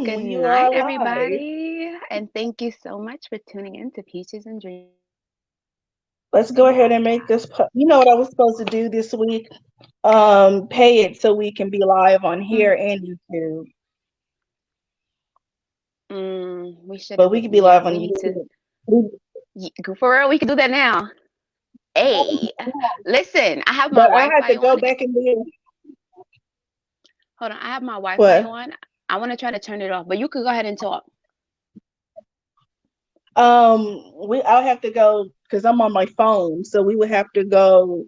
Good You are night, live. everybody, and thank you so much for tuning in to Peaches and Dreams. Let's go ahead and make this. You know what I was supposed to do this week? Pay it so we can be live on here and YouTube. We should But have. we could be Yeah, live on we need to. YouTube. For real, we could do that now. Hey, listen, I have my But I had Wi-Fi to go on. back and do Hold on, I have my Wi-Fi what? on. I want to try to turn it off, but you could go ahead and talk. I'll have to go because I'm on my phone, so we would have to go.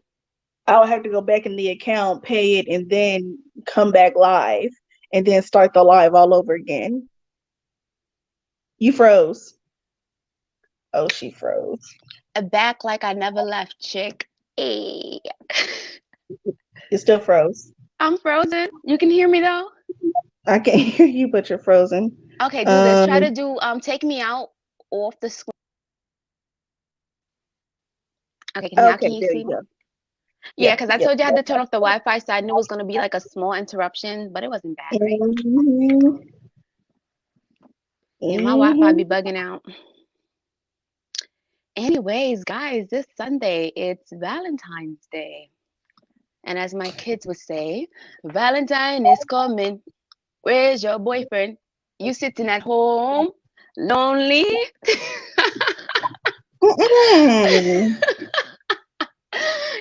I'll have to go back in the account, pay it, and then come back live, and then start the live all over again. You froze. Oh, she froze. Back like I never left, chick. Hey, You still froze. I'm frozen. You can hear me though. I can't hear you, but you're frozen. Okay, do this. Try to do. Take me out off the screen. Okay, now Okay, can you there see you me? go. Yeah, Yeah, because I yeah. told you I had to turn off the Wi-Fi, so I knew it was gonna be like a small interruption, but it wasn't bad, right? Mm-hmm. Yeah, my Wi-Fi be Mm-hmm. bugging out. Anyways, guys, this Sunday it's Valentine's Day, and as my kids would say, Valentine is coming. Where's your boyfriend? You sitting at home, lonely? Mm-mm.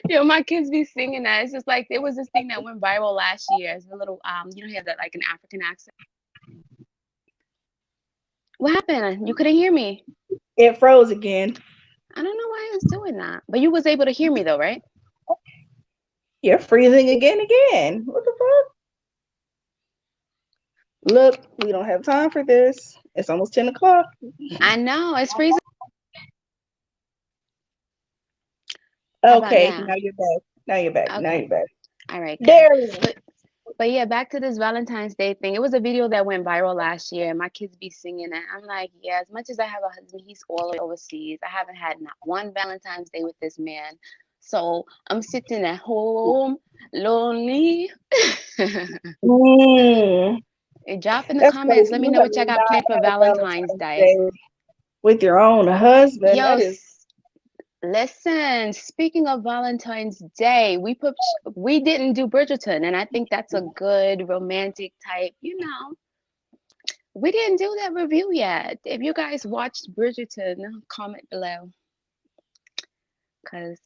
Yo, my kids be singing that. It's just like there was this thing that went viral last year. It's a little you know, he had that like an African accent. What happened? You couldn't hear me. It froze again. I don't know why it's doing that. But you was able to hear me though, right? You're freezing again. What the fuck? Look, we don't have time for this. It's almost 10 o'clock. I know, it's freezing. How about Okay, now? now you're back. Now you're back. Now Okay. you're back. All right, good. There we go. But yeah, back to this Valentine's Day thing. It was a video that went viral last year, and my kids be singing it. I'm like, yeah, as much as I have a husband, he's all overseas. I haven't had not one Valentine's Day with this man. So I'm sitting at home, lonely. Mm, Drop in the that's comments. crazy. Let me You know have what y'all got not planned for had a Valentine's Valentine's Day. Day with your own husband. Yo, That is. listen, speaking of Valentine's Day, we didn't do Bridgerton, and I think that's a good romantic type, you know. We didn't do that review yet. If you guys watched Bridgerton, comment below, because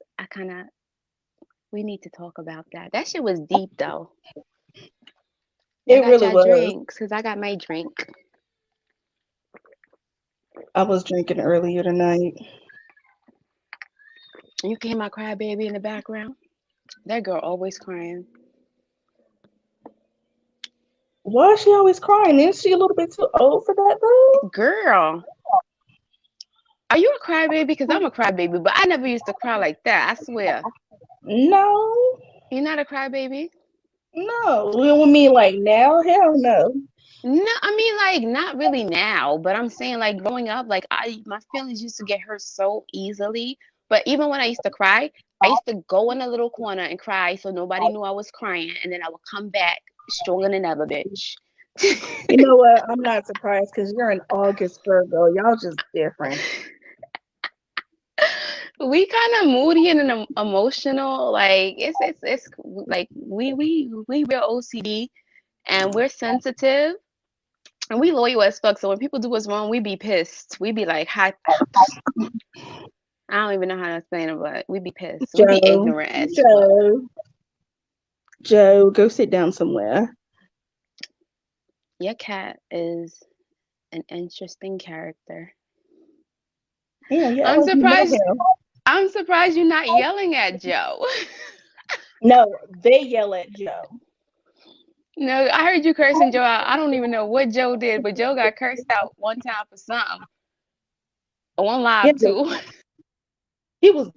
we need to talk about that. That shit was deep though. Y'all It got really y'all was. drinks, because I got my drink. I was drinking earlier tonight. You can hear my crybaby in the background. That girl always crying. Why is she always crying? Isn't she a little bit too old for that, though? Girl, are you a crybaby? Because I'm a crybaby, but I never used to cry like that. I swear. No, You're not a crybaby? no. We mean like now? Hell no. No, I mean like not really now, but I'm saying like growing up, like my feelings used to get hurt so easily. But even when I used to cry, I used to go in a little corner and cry so nobody knew I was crying, and then I would come back stronger than ever, bitch. You know what? I'm not surprised because you're an August Virgo. Y'all just different. We kind of moody and emotional. Like it's like we real OCD and we're sensitive and we loyal as fuck. So when people do us wrong, we be pissed. We be like, hi. I don't even know how to explain it, but we be pissed. We be Joe, ignorant as fuck. Joe, Joe, go sit down somewhere. Your cat is an interesting character. Yeah, yeah, I'm like you know surprised. him. I'm surprised you're not yelling at Joe. No, they yell at Joe. No, I heard you cursing Joe out. I don't even know what Joe did, but Joe got cursed out one time for something. On Yeah, live too. he was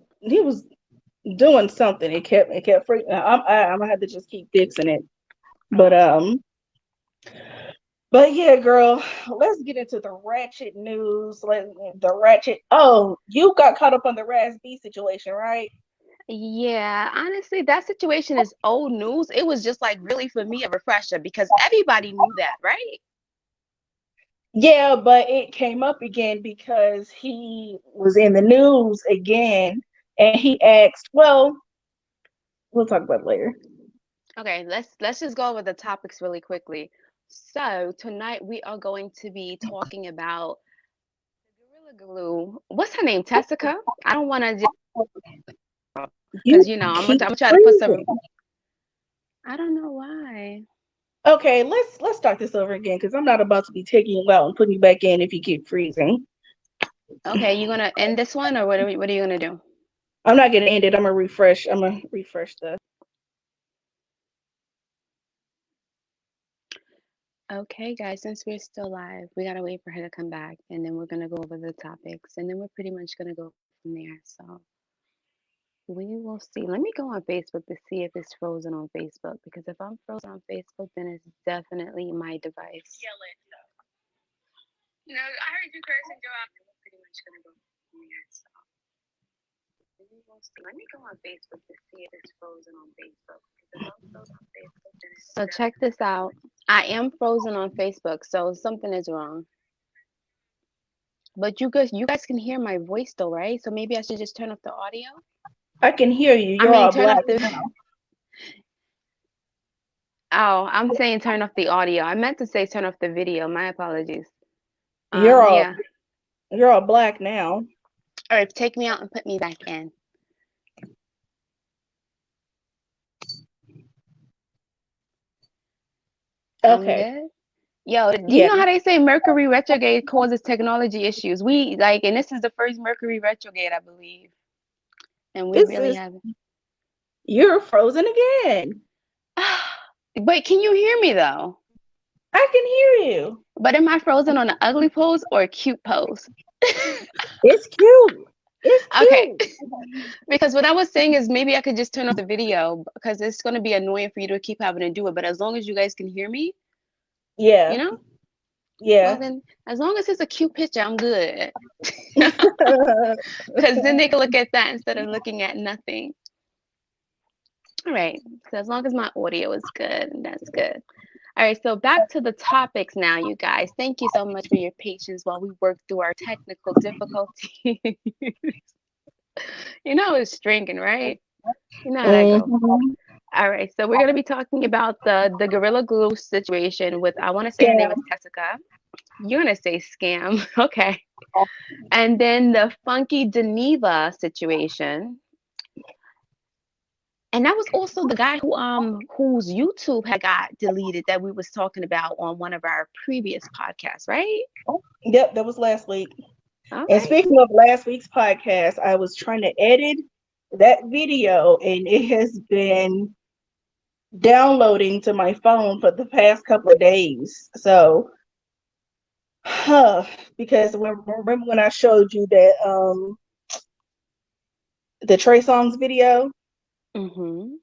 doing something. It kept freaking. I'm gonna have to just keep fixing it. But But yeah, girl, let's get into the ratchet news. The ratchet. Oh, you got caught up on the Raz B situation, right? Yeah, honestly, that situation is old news. It was just like really for me a refresher because everybody knew that, right? Yeah, but it came up again because he was in the news again, and he asked, well, we'll talk about it later. Okay, let's just go over the topics really quickly. So tonight we are going to be talking about Gorilla Glue. What's her name? Tessica? I don't want to just You because I'm keep gonna try to put some. freezing. I don't know why. Okay, let's start this over again because I'm not about to be taking you out and putting you back in if you keep freezing. Okay, you gonna end this one or what are you gonna do? I'm not gonna end it. I'm gonna refresh. The. Okay, guys, since we're still live, we gotta wait for her to come back, and then we're gonna go over the topics, and then we're pretty much gonna go from there. So we will see. Let me go on Facebook to see if it's frozen on Facebook, because if I'm frozen on Facebook, then it's definitely my device. No, I heard you cursing, Joe. We're pretty much gonna go from there. So we will see. Let me go on Facebook to see if it's frozen on Facebook, because if I'm frozen on Facebook, then it's so check this out. I am frozen on Facebook, so something is wrong. But you guys can hear my voice though, right? So maybe I should just turn off the audio. I can hear you. I You're mean, all turn off black the. now. Oh, I'm saying turn off the audio. I meant to say turn off the video. My apologies. You're Yeah. all black now. All right, take me out and put me back in. Okay. I'm good. Yo, do you know how they say Mercury retrograde causes technology issues? And this is the first Mercury retrograde, I believe. And we really haven't. You're frozen again. Wait, can you hear me though? I can hear you. But am I frozen on an ugly pose or a cute pose? It's cute. It's cute. Okay. Because what I was saying is maybe I could just turn off the video because it's going to be annoying for you to keep having to do it. But as long as you guys can hear me, Yeah. Yeah. Well, then, as long as it's a cute picture, I'm good. Because then they can look at that instead of looking at nothing. All right. So as long as my audio is good, that's good. All right. So back to the topics now, you guys. Thank you so much for your patience while we work through our technical difficulties. It's stringing, right? You know how that goes. All right. So we're going to be talking about the Gorilla Glue situation with, I want to say her name is Tessica. You're going to say scam. Okay. And then the Funky Geneva situation. And that was also the guy whose YouTube had got deleted that we was talking about on one of our previous podcasts, right? Yep, that was last week. Okay. And speaking of last week's podcast, I was trying to edit that video and it has been downloading to my phone for the past couple of days. So because remember when I showed you that the Trey Songz video? Mm-hmm.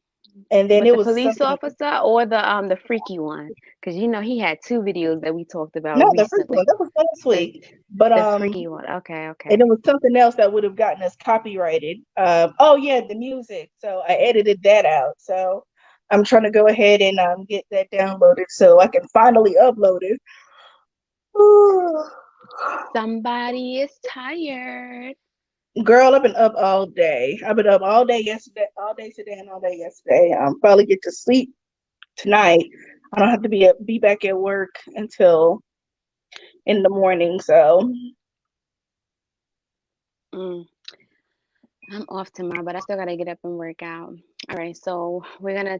And then With it the was police officer or the freaky one, because he had two videos that we talked about recently. The freaky one, that was last week. But the freaky one, okay. And it was something else that would have gotten us copyrighted. Oh yeah, the music. So I edited that out. So I'm trying to go ahead and get that downloaded so I can finally upload it. Somebody is tired. Girl, I've been up all day. I've been up all day yesterday, all day today, and all day yesterday. Probably get to sleep tonight. I don't have to be back at work until in the morning. So I'm off tomorrow, but I still gotta get up and work out. All right, so we're gonna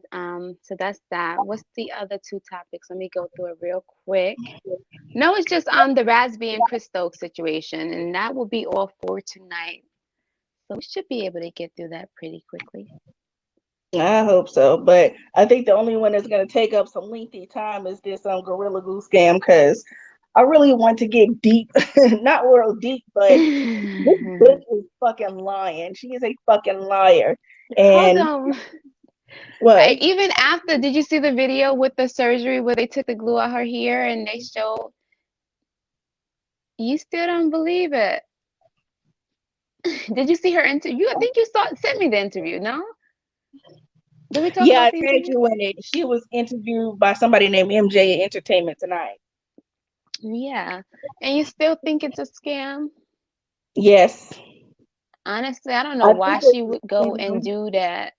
so that's that. What's the other two topics? Let me go through it real quick. No, it's just the Raz-B and Chris Stokes situation, and that will be all for tonight. So we should be able to get through that pretty quickly. I hope so, but I think the only one that's going to take up some lengthy time is this Gorilla Glue scam, because I really want to get deep, not real deep, but this bitch is fucking lying. She is a fucking liar. And hold on. What? Even after, did you see the video with the surgery where they took the glue out her hair and they showed? You still don't believe it? Did you see her interview? I think you sent me the interview, no? Did we talk about the interview? You in it. She was interviewed by somebody named MJ Entertainment Tonight. Yeah. And you still think it's a scam? Yes. Honestly, I don't know I why think she it's would go a and scam. do that.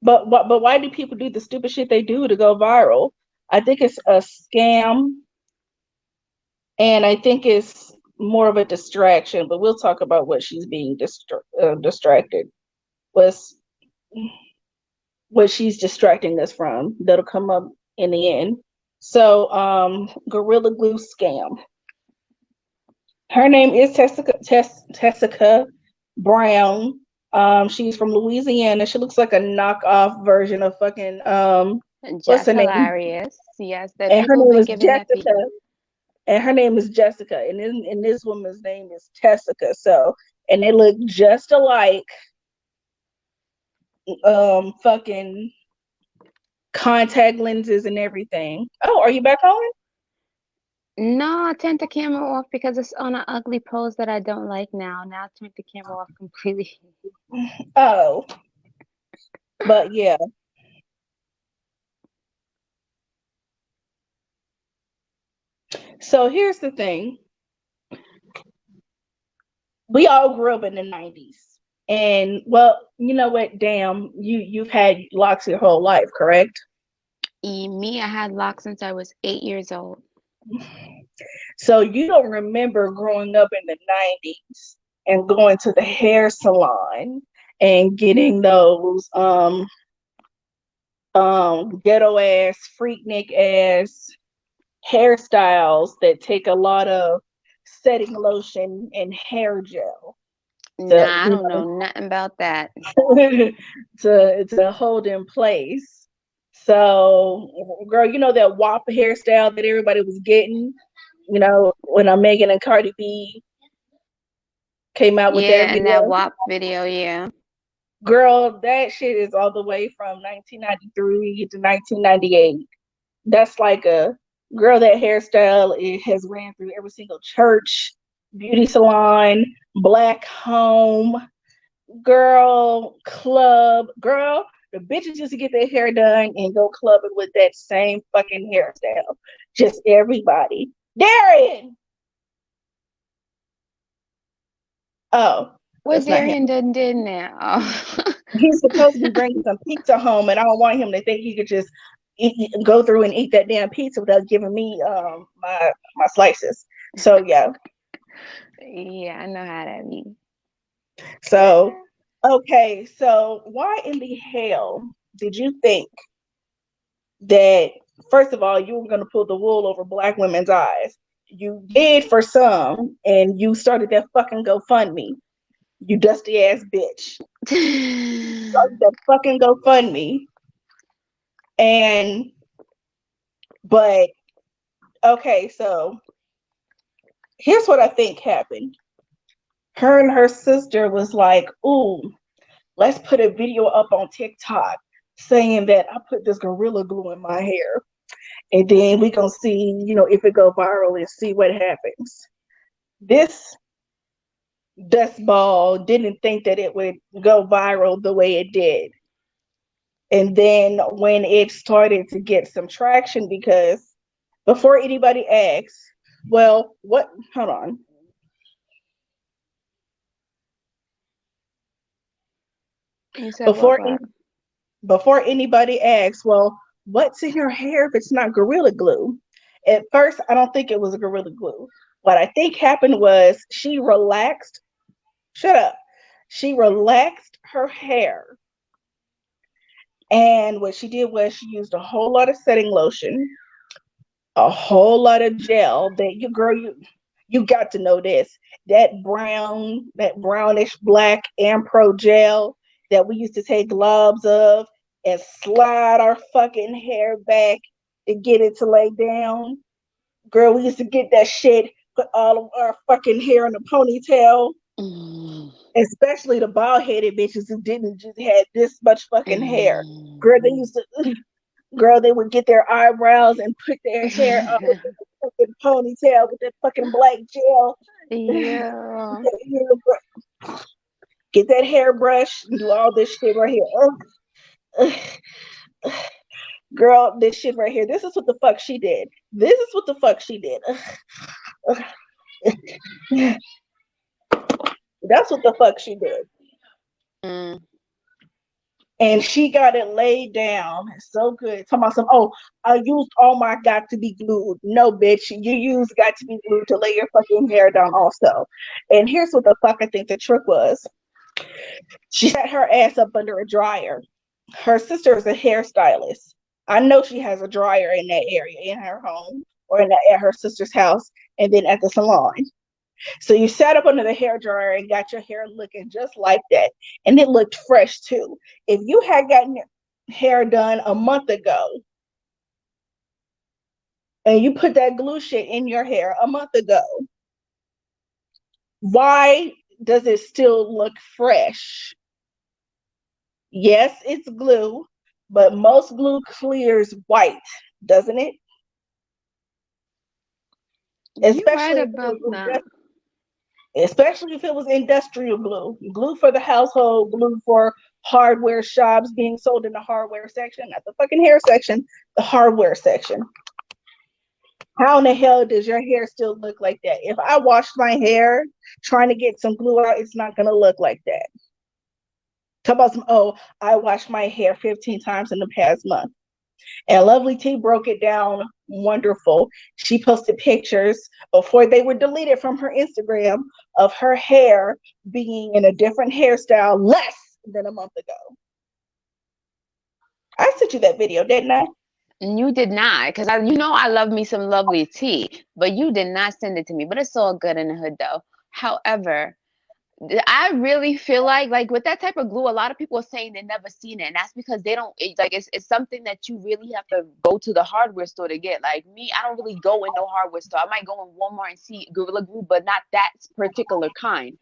But why do people do the stupid shit they do to go viral? I think it's a scam, and I think it's more of a distraction. But we'll talk about what she's being distracted. Was what she's distracting us from. That'll come up in the end. So, Gorilla Glue scam. Her name is Tessica Brown. She's from Louisiana. She looks like a knockoff version of fucking what's Just her name? hilarious. Yes, that And her people name been is giving that Jessica. feedback. And her name is Jessica. And this woman's name is Tessica. So, and they look just alike. Fucking contact lenses and everything. Oh, are you back on? No, I turned the camera off because it's on an ugly pose that I don't like now. Now I turned the camera off completely. Oh, but yeah. So here's the thing. We all grew up in the 90s. And well, you know what, damn, you've had locks your whole life, correct? Me, I had locks since I was 8 years old. So you don't remember growing up in the 90s and going to the hair salon and getting those ghetto ass, freaknik ass hairstyles that take a lot of setting lotion and hair gel to, Nah, I don't know nothing about that. to hold in place. So, girl, you know that WAP hairstyle that everybody was getting, you know, when Megan and Cardi B came out with their Yeah, and that video. WAP video, yeah. Girl, that shit is all the way from 1993 to 1998. That's like a girl, that hairstyle, it has ran through every single church, beauty salon, black home, girl, club, girl. The bitches used to get their hair done and go clubbing with that same fucking hairstyle. Just everybody. Darian! Oh, What that's not him. Darian did now? He's supposed to be bringing some pizza home, and I don't want him to think he could just go through and eat that damn pizza without giving me my slices. So yeah. Yeah, I know how that be. So okay. So why in the hell did you think that, first of all, you were going to pull the wool over black women's eyes? You did for some, and you started that fucking GoFundMe. You dusty ass bitch. Started that fucking GoFundMe. But okay, so here's what I think happened. Her and her sister was like, ooh, let's put a video up on TikTok saying that I put this Gorilla Glue in my hair. And then we gonna see, you know, if it go viral and see what happens. This dust ball didn't think that it would go viral the way it did. And then when it started to get some traction, because before anybody asks, well, what, hold on. You said what, Before Bob? before anybody asks, well, what's in your hair if it's not Gorilla Glue? At first, I don't think it was a Gorilla Glue. What I think happened was she relaxed. Shut up. She relaxed her hair. And what she did was she used a whole lot of setting lotion, a whole lot of gel that you got to know this. That brownish black Ampro gel that we used to take globs of and slide our fucking hair back to get it to lay down. Girl, we used to get that shit, put all of our fucking hair in a ponytail. Mm. Especially the bald headed bitches who didn't just had this much fucking hair. Girl, they would get their eyebrows and put their hair up with the fucking ponytail with that fucking black gel. Yeah. Get that hairbrush and do all this shit right here. Girl, this shit right here. This is what the fuck she did. This is what the fuck she did. That's what the fuck she did. Mm. And she got it laid down so good. Talking about some, oh, I used all my got to be glued. No, bitch, you used got to be glued to lay your fucking hair down also. And here's what the fuck I think the trick was. She set her ass up under a dryer. Her sister is a hairstylist. I know she has a dryer in that area in her home or at her sister's house and then at the salon. So you sat up under the hair dryer and got your hair looking just like that. And it looked fresh too. If you had gotten your hair done a month ago and you put that glue shit in your hair a month ago, why does it still look fresh? Yes, it's glue, but most glue clears white, doesn't it? Especially if it was industrial glue for the household, glue for hardware shops being sold in the hardware section, not the fucking hair section, the hardware section. How in the hell does your hair still look like that? If I wash my hair trying to get some glue out, it's not gonna look like that. Talk about some, oh, I washed my hair 15 times in the past month. And Lovely T broke it down wonderful. She posted pictures before they were deleted from her Instagram of her hair being in a different hairstyle less than a month ago. I sent you that video, didn't I? You did not, because I love me some Lovely T, but you did not send it to me. But it's all good in the hood, though. However, I really feel like with that type of glue, a lot of people are saying they've never seen it, and that's because they don't. It's something that you really have to go to the hardware store to get. Like me, I don't really go in no hardware store. I might go in Walmart and see Gorilla Glue, but not that particular kind.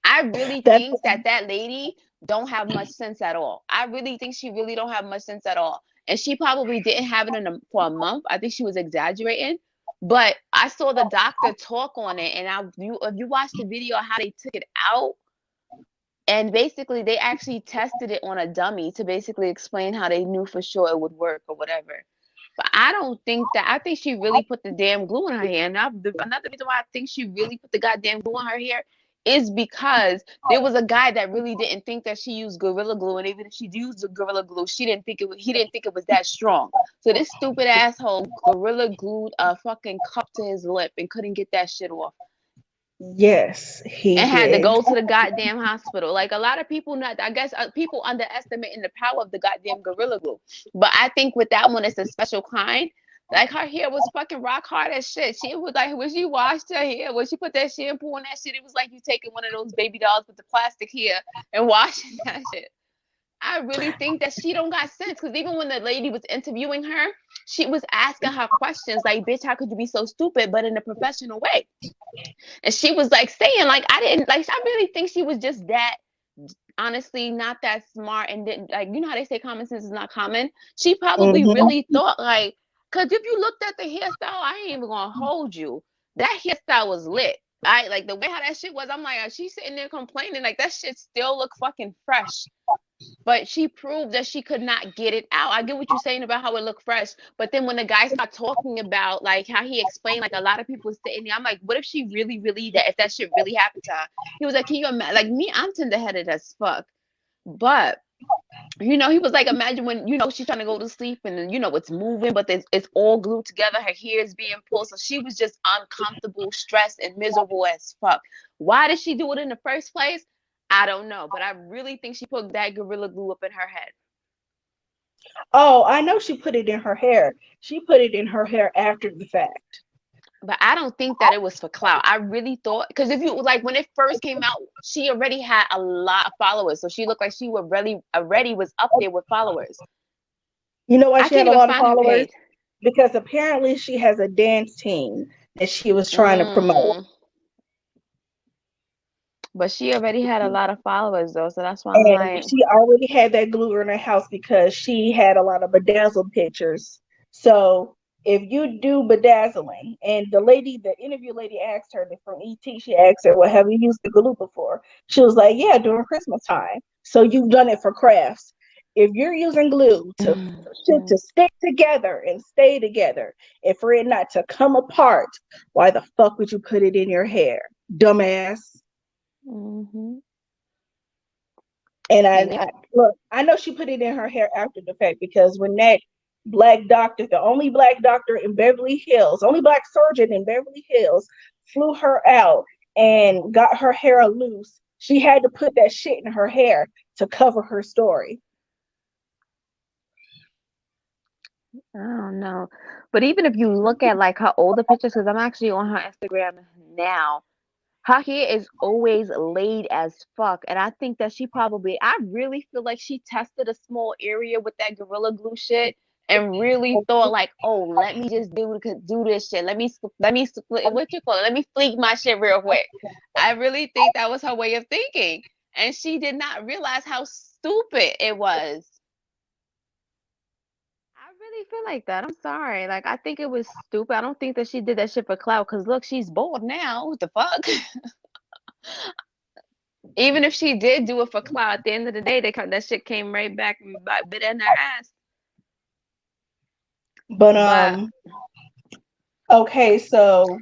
I really think that lady don't have much sense at all. I really think she really don't have much sense at all. And she probably didn't have it for a month. I think she was exaggerating. But I saw the doctor talk on it, and if you watch the video of how they took it out, and basically they actually tested it on a dummy to basically explain how they knew for sure it would work or whatever. But I don't think that. I think she really put the damn glue in her hair. And another reason why I think she really put the goddamn glue in her hair is because there was a guy that really didn't think that she used Gorilla Glue, and even if she used the Gorilla Glue, he didn't think it was that strong. So this stupid asshole Gorilla glued a fucking cup to his lip and couldn't get that shit off. Yes, he and did. had to go to the goddamn hospital. Like a lot of people, I guess people underestimating the power of the goddamn Gorilla Glue. But I think with that one, it's a special kind. Like her hair was fucking rock hard as shit. She was like, when she washed her hair, when she put that shampoo on that shit, it was like you taking one of those baby dolls with the plastic hair and washing that shit. I really think that she don't got sense, because even when the lady was interviewing her, she was asking her questions like, bitch, how could you be so stupid, but in a professional way. And she was like saying, like, I really think she was just that, honestly, not that smart, and didn't, like, you know how they say common sense is not common? She probably really thought, like, because if you looked at the hairstyle, I ain't even gonna hold you. That hairstyle was lit. Like the way how that shit was, I'm like, she's sitting there complaining, like that shit still look fucking fresh. But she proved that she could not get it out. I get what you're saying about how it looked fresh, but then when the guy started talking about like how he explained, like a lot of people sitting there, I'm like, what if she really if that shit really happened to her? He was like, can you imagine? Like me, I'm tender-headed as fuck, but he was like, imagine when she's trying to go to sleep and it's moving, but it's all glued together. Her hair is being pulled, so she was just uncomfortable, stressed, and miserable as fuck. Why did she do it in the first place? I don't know, but I really think she put that Gorilla Glue up in her head. Oh, I know she put it in her hair. She put it in her hair after the fact. But I don't think that it was for clout. I really thought, because if you like when it first came out, she already had a lot of followers, so she looked like she already was up there with followers. You know why she had a lot of followers? Because apparently she has a dance team that she was trying to promote. But she already had a lot of followers, though, so that's why I'm like... She already had that glue in her house because she had a lot of bedazzled pictures. So if you do bedazzling, and the interview lady asked her from ET, she asked her, well, have you used the glue before? She was like, yeah, during Christmas time. So you've done it for crafts. If you're using glue to shit to stick together and stay together, and for it not to come apart, why the fuck would you put it in your hair, dumbass? Mm-hmm. And I look, I know she put it in her hair after the fact, because when that black doctor, the only black doctor in Beverly Hills, only black surgeon in Beverly Hills, flew her out and got her hair loose, she had to put that shit in her hair to cover her story. I don't know. But even if you look at like her older pictures, because I'm actually on her Instagram now, her hair is always laid as fuck. And I think that I really feel like she tested a small area with that Gorilla Glue shit and really thought like, oh, let me just do this shit. Let me what you call it? Let me fleek my shit real quick. I really think that was her way of thinking. And she did not realize how stupid it was. I really feel like that. I'm sorry. Like, I think it was stupid. I don't think that she did that shit for clout. Cause look, she's bald now. What the fuck? Even if she did do it for clout, at the end of the day, that shit came right back and bit in her ass. But okay, so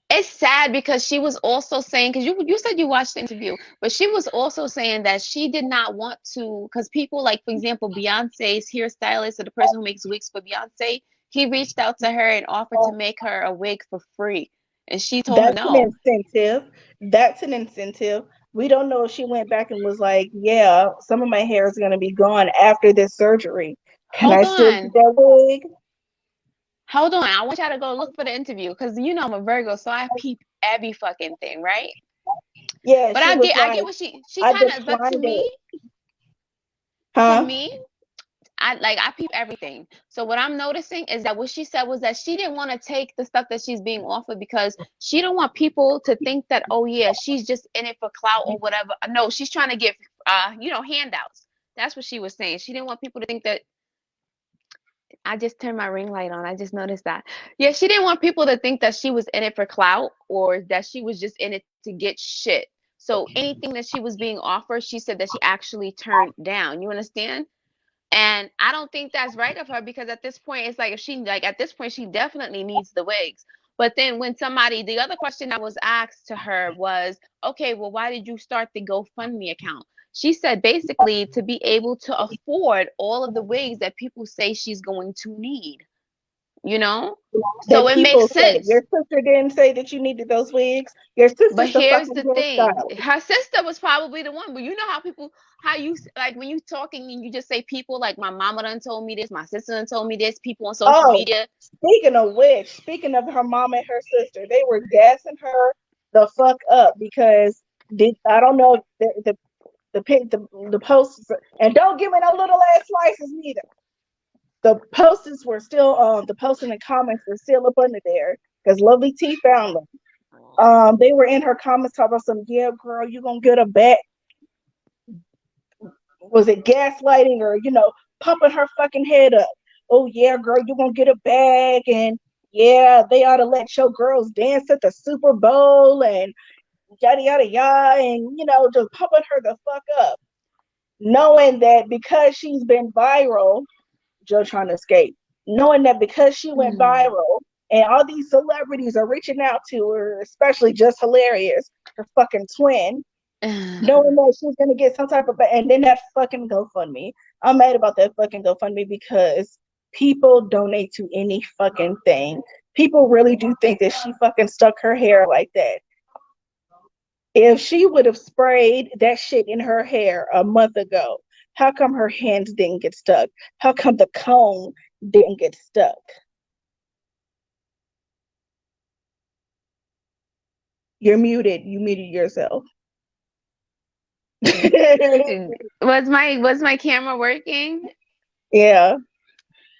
it's sad because she was also saying, because you said you watched the interview, but she was also saying that she did not want to, because people like, for example, Beyonce's hairstylist, or the person who makes wigs for Beyonce, he reached out to her and offered to make her a wig for free, and she told him no. That's an incentive. We don't know if she went back and was like, yeah, some of my hair is going to be gone after this surgery. Can I still get that wig? Hold on, I want y'all to go look for the interview, because you know I'm a Virgo, so I peep every fucking thing, right? Yeah, but I get what she kind of, but to me, I peep everything. So what I'm noticing is that what she said was that she didn't want to take the stuff that she's being offered because she don't want people to think that, oh yeah, she's just in it for clout or whatever. No, she's trying to get handouts. That's what she was saying. She didn't want people to think that. I just turned my ring light on. I just noticed that. Yeah, she didn't want people to think that she was in it for clout or that she was just in it to get shit. So anything that she was being offered, she said that she actually turned down. You understand? And I don't think that's right of her, because at this point, it's like, at this point, she definitely needs the wigs. But then the other question I was asked to her was, okay, well, why did you start the GoFundMe account? She said basically to be able to afford all of the wigs that people say she's going to need, So it makes sense. Your sister didn't say that you needed those wigs. Your sister's But here's the thing. Her sister was probably the one. But you know how you like when you talking and you just say people, like my mama done told me this, my sister done told me this, people on social media. Speaking of which, speaking of her mama and her sister, they were gassing her the fuck up because I don't know if the posts, and don't give me no little ass slices neither. The posts were still the posts and the comments were still up under there because Lovely T found them. They were in her comments talking about some, yeah, girl, you gonna get a back. Was it gaslighting or pumping her fucking head up? Oh yeah, girl, you gonna get a bag, and yeah, they ought to let your girls dance at the Super Bowl and yada yada yada, and just pumping her the fuck up, knowing that because she's been viral, Joe trying to escape, knowing that because she went viral and all these celebrities are reaching out to her, especially Just Hilarious, her fucking twin, knowing that she's gonna get some type of, and then that fucking GoFundMe. I'm mad about that fucking GoFundMe because people donate to any fucking thing. People really do think that she fucking stuck her hair like that. If she would have sprayed that shit in her hair a month ago, how come her hands didn't get stuck? How come the comb didn't get stuck? You're muted. You muted yourself. Was my camera working? Yeah.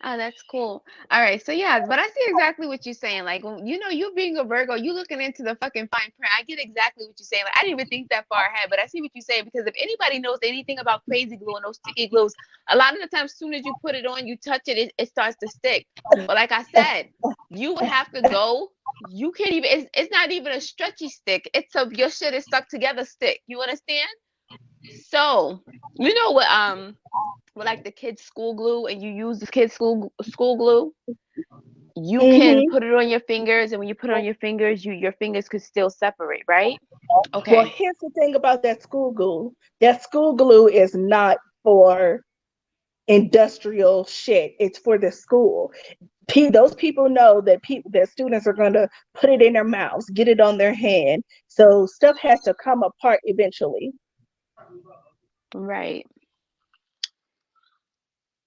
Oh, that's cool. All right. So yeah, but I see exactly what you're saying. Like, you being a Virgo, you looking into the fucking fine print. I get exactly what you're saying. Like, I didn't even think that far ahead, but I see what you're saying, because if anybody knows anything about crazy glue and those sticky glues, a lot of the time, as soon as you put it on, you touch it, it starts to stick. But like I said, you would have to go. You can't even. It's not even a stretchy stick. Your shit is stuck together stick. You understand? So, you know what, with like the kids school glue, and you use the kids school glue, you can Mm-hmm. put it on your fingers, and when you put it on your fingers, your fingers could still separate, right? Well, Okay. here's the thing about that school glue. That school glue is not for industrial shit. It's for the school. Those people know that that students are going to put it in their mouths, get it on their hand. So stuff has to come apart eventually. Right.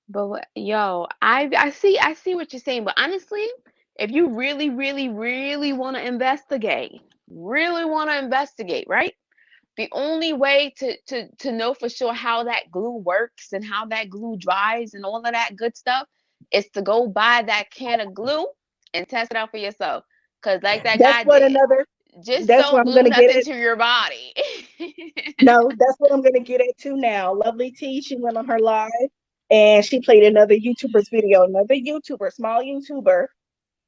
But yo, I see what you're saying, but honestly, if you really want to investigate, right? The only way to know for sure how that glue works and how that glue dries and all of that good stuff is to go buy that can of glue and test it out for yourself. Cause like that That's guy what did, another. just That's what don't I'm glue going to get nothing at. to your body. No, that's what I'm going to get at too now. Lovely T, she went on her live and she played another YouTuber's video. Another YouTuber, small YouTuber,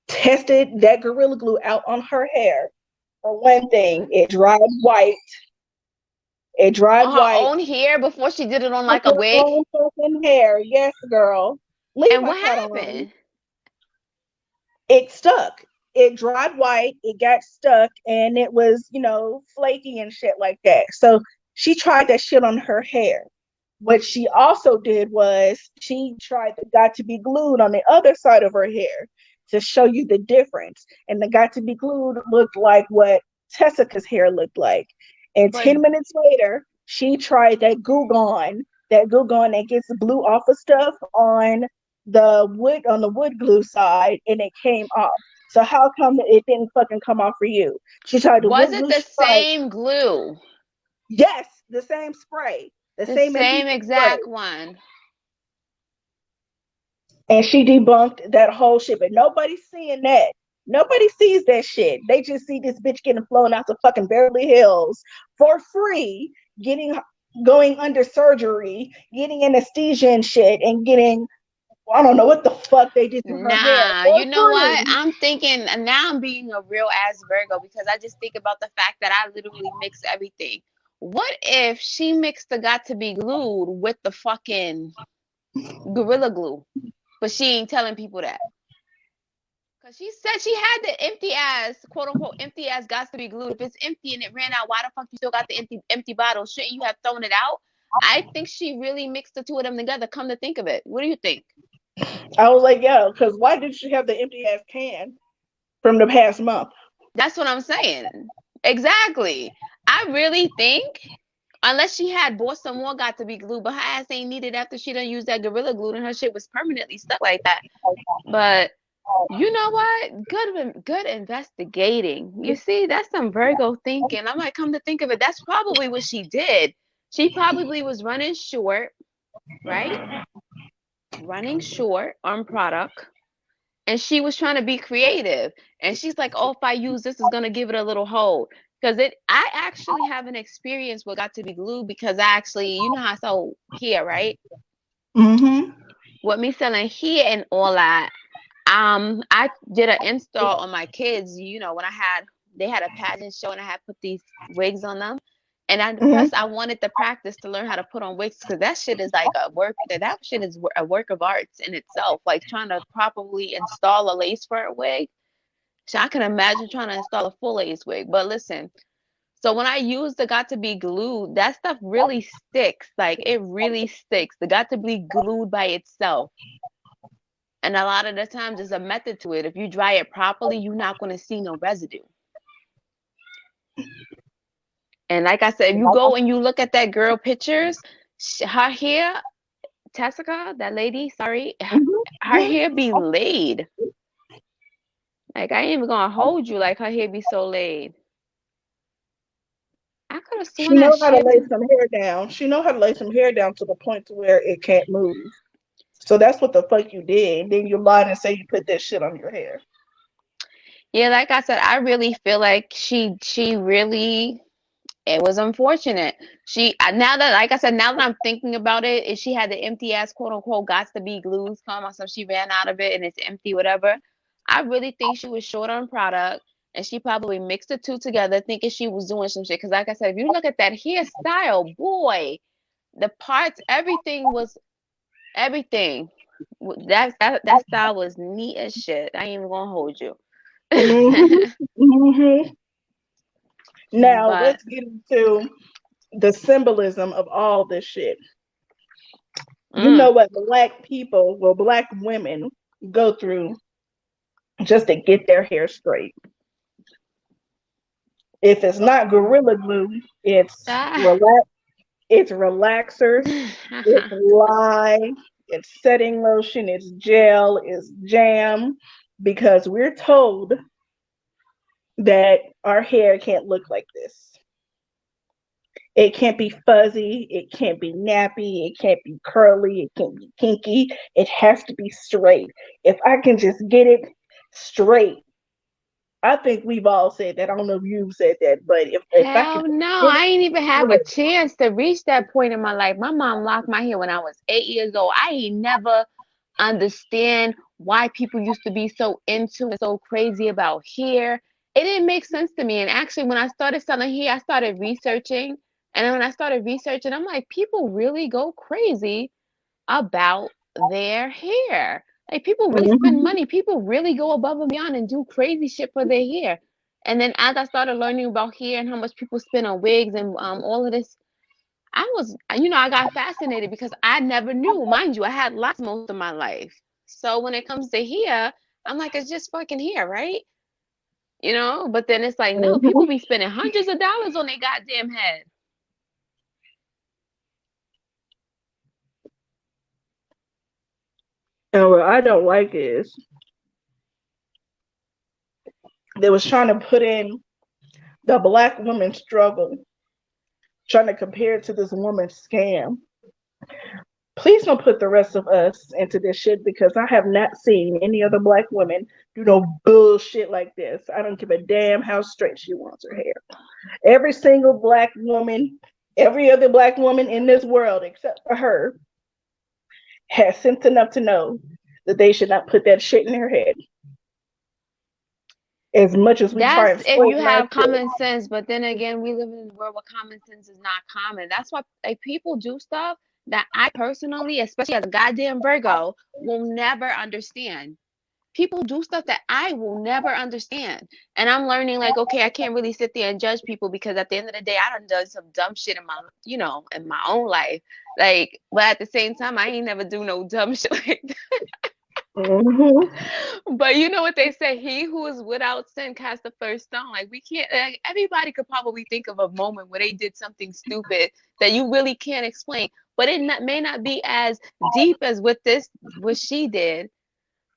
tested that Gorilla Glue out on her hair. For one thing, it dried white. It dried On her white own hair before she did it on on like a her wig. own fucking hair. Yes, girl. Leave And my what cat alone. happened? It stuck. It dried white. It got stuck, and it was, flaky and shit like that. So she tried that shit on her hair. What she also did was she tried the got to be glued on the other side of her hair to show you the difference. And the got to be glued looked like what Tessica's hair looked like. And But 10 minutes later, she tried that Goo Gone that gets the glue off of stuff on the wood glue side, and it came off. So how come it didn't fucking come off for you? She tried the was wood it glue the spray. same glue? Yes, the same spray, the The same same adhesive spray. exact one. And she debunked that whole shit. But nobody's seeing that. Nobody sees that shit. They just see this bitch getting flown out to fucking Beverly Hills for free, getting going under surgery, getting anesthesia and shit, and getting I don't know what the fuck they did to her hair Nah, for you know what? free. I'm thinking now I'm being a real ass Virgo because I just think about the fact that I literally mix everything. What if she mixed the got to be glued with the fucking gorilla glue, but she ain't telling people that? Cause she said she had the empty ass, quote unquote, empty ass got to be glued. If it's empty and it ran out, why the fuck you still got the empty bottle? Shouldn't you have thrown it out? I think she really mixed the two of them together. Come to think of it, what do you think? I was like, yeah, because why did she have the empty ass can from the past month? That's what I'm saying. Exactly. I really think unless she had bought some more got to be glue, but her ass ain't needed after she done used that gorilla glue and her shit was permanently stuck like that. But you know what? Good investigating. You see, that's some Virgo thinking. I might come to think of it. That's probably what she did. She probably was running short, right? Running short on product. And she was trying to be creative. And she's like, oh, if I use this, it's gonna give it a little hold. Because I actually have an experience with got to be glued because I actually, you know how I sell here, right? Mm-hmm. With me selling here and all that, I did an install on my kids, when they had a pageant show and I had put these wigs on them. And Mm-hmm. plus I wanted to practice to learn how to put on wigs because that shit is like that shit is a work of arts in itself. Like trying to properly install a lace front wig. So I can imagine trying to install a full lace wig. But listen, so when I use the got to be glued, that stuff really sticks. Like it really sticks. The got to be glued by itself. And a lot of the times there's a method to it. If you dry it properly, you're not going to see no residue. And like I said, if you go and you look at that girl pictures, her hair, Tessica, that lady, sorry, her Mm-hmm. hair be laid. Like I ain't even gonna hold you like her hair be so laid. I could have She sworn that know how to shit. lay some hair down. She know how to lay some hair down to the point to where it can't move. So that's what the fuck you did. Then you lied and say you put that shit on your hair. Yeah, like I said, I really feel like she really it was unfortunate. Now that like I said, now that I'm thinking about it, if she had the empty ass quote unquote got to be glues come or some she ran out of it and it's empty, whatever. I really think she was short on product. and she probably mixed the two together, thinking she was doing some shit. Because, like I said, if you look at that hairstyle, boy, the parts, everything was everything. That style was neat as shit. I ain't even gonna hold you. Now But let's get into the symbolism of all this shit. You know what black people, well, black women go through just to get their hair straight. If it's not Gorilla Glue, it's relaxers, it's lye, it's setting lotion, it's gel, it's jam, because we're told that our hair can't look like this. It can't be fuzzy, it can't be nappy, it can't be curly, it can't be kinky. It has to be straight. If I can just get it straight, I think we've all said that. I don't know if you've said that, but if I hell can no, get I it ain't even have a straight. chance to reach that point in my life. My mom locked my hair when I was 8 years old. I ain't never understand why people used to be so into and so crazy about hair. It didn't make sense to me. And actually, when I started selling hair, I started researching. And then when I started researching, I'm like, people really go crazy about their hair. Like, people really spend Mhm. money. People really go above and beyond and do crazy shit for their hair. And then as I started learning about hair and how much people spend on wigs and all of this, I got fascinated because I never knew. Mind you, I had locks most of my life. So when it comes to hair, I'm like, it's just fucking hair, right? But then it's like, no, people Mhm. be spending hundreds of dollars on their goddamn head. And what I don't like is they was trying to put in the black woman struggle, trying to compare it to this woman's scam. Please don't put the rest of us into this shit, because I have not seen any other black women do no bullshit like this. I don't give a damn how straight she wants her hair. Every single black woman, every other black woman in this world except for her, has sense enough to know that they should not put that shit in their head. As much as we try and That's if explain you our have shit. common sense, but then again, we live in a world where common sense is not common. That's why, like, people do stuff that I personally, especially as a goddamn Virgo, will never understand. People do stuff that I will never understand. And I'm learning, like, okay, I can't really sit there and judge people because at the end of the day, I done done some dumb shit in my own life. Like, but at the same time, I ain't never do no dumb shit like that. Mm-hmm. But you know what they say, he who is without sin cast the first stone. Like, we can't, like, everybody could probably think of a moment where they did something stupid that you really can't explain. But may not be as deep as what she did.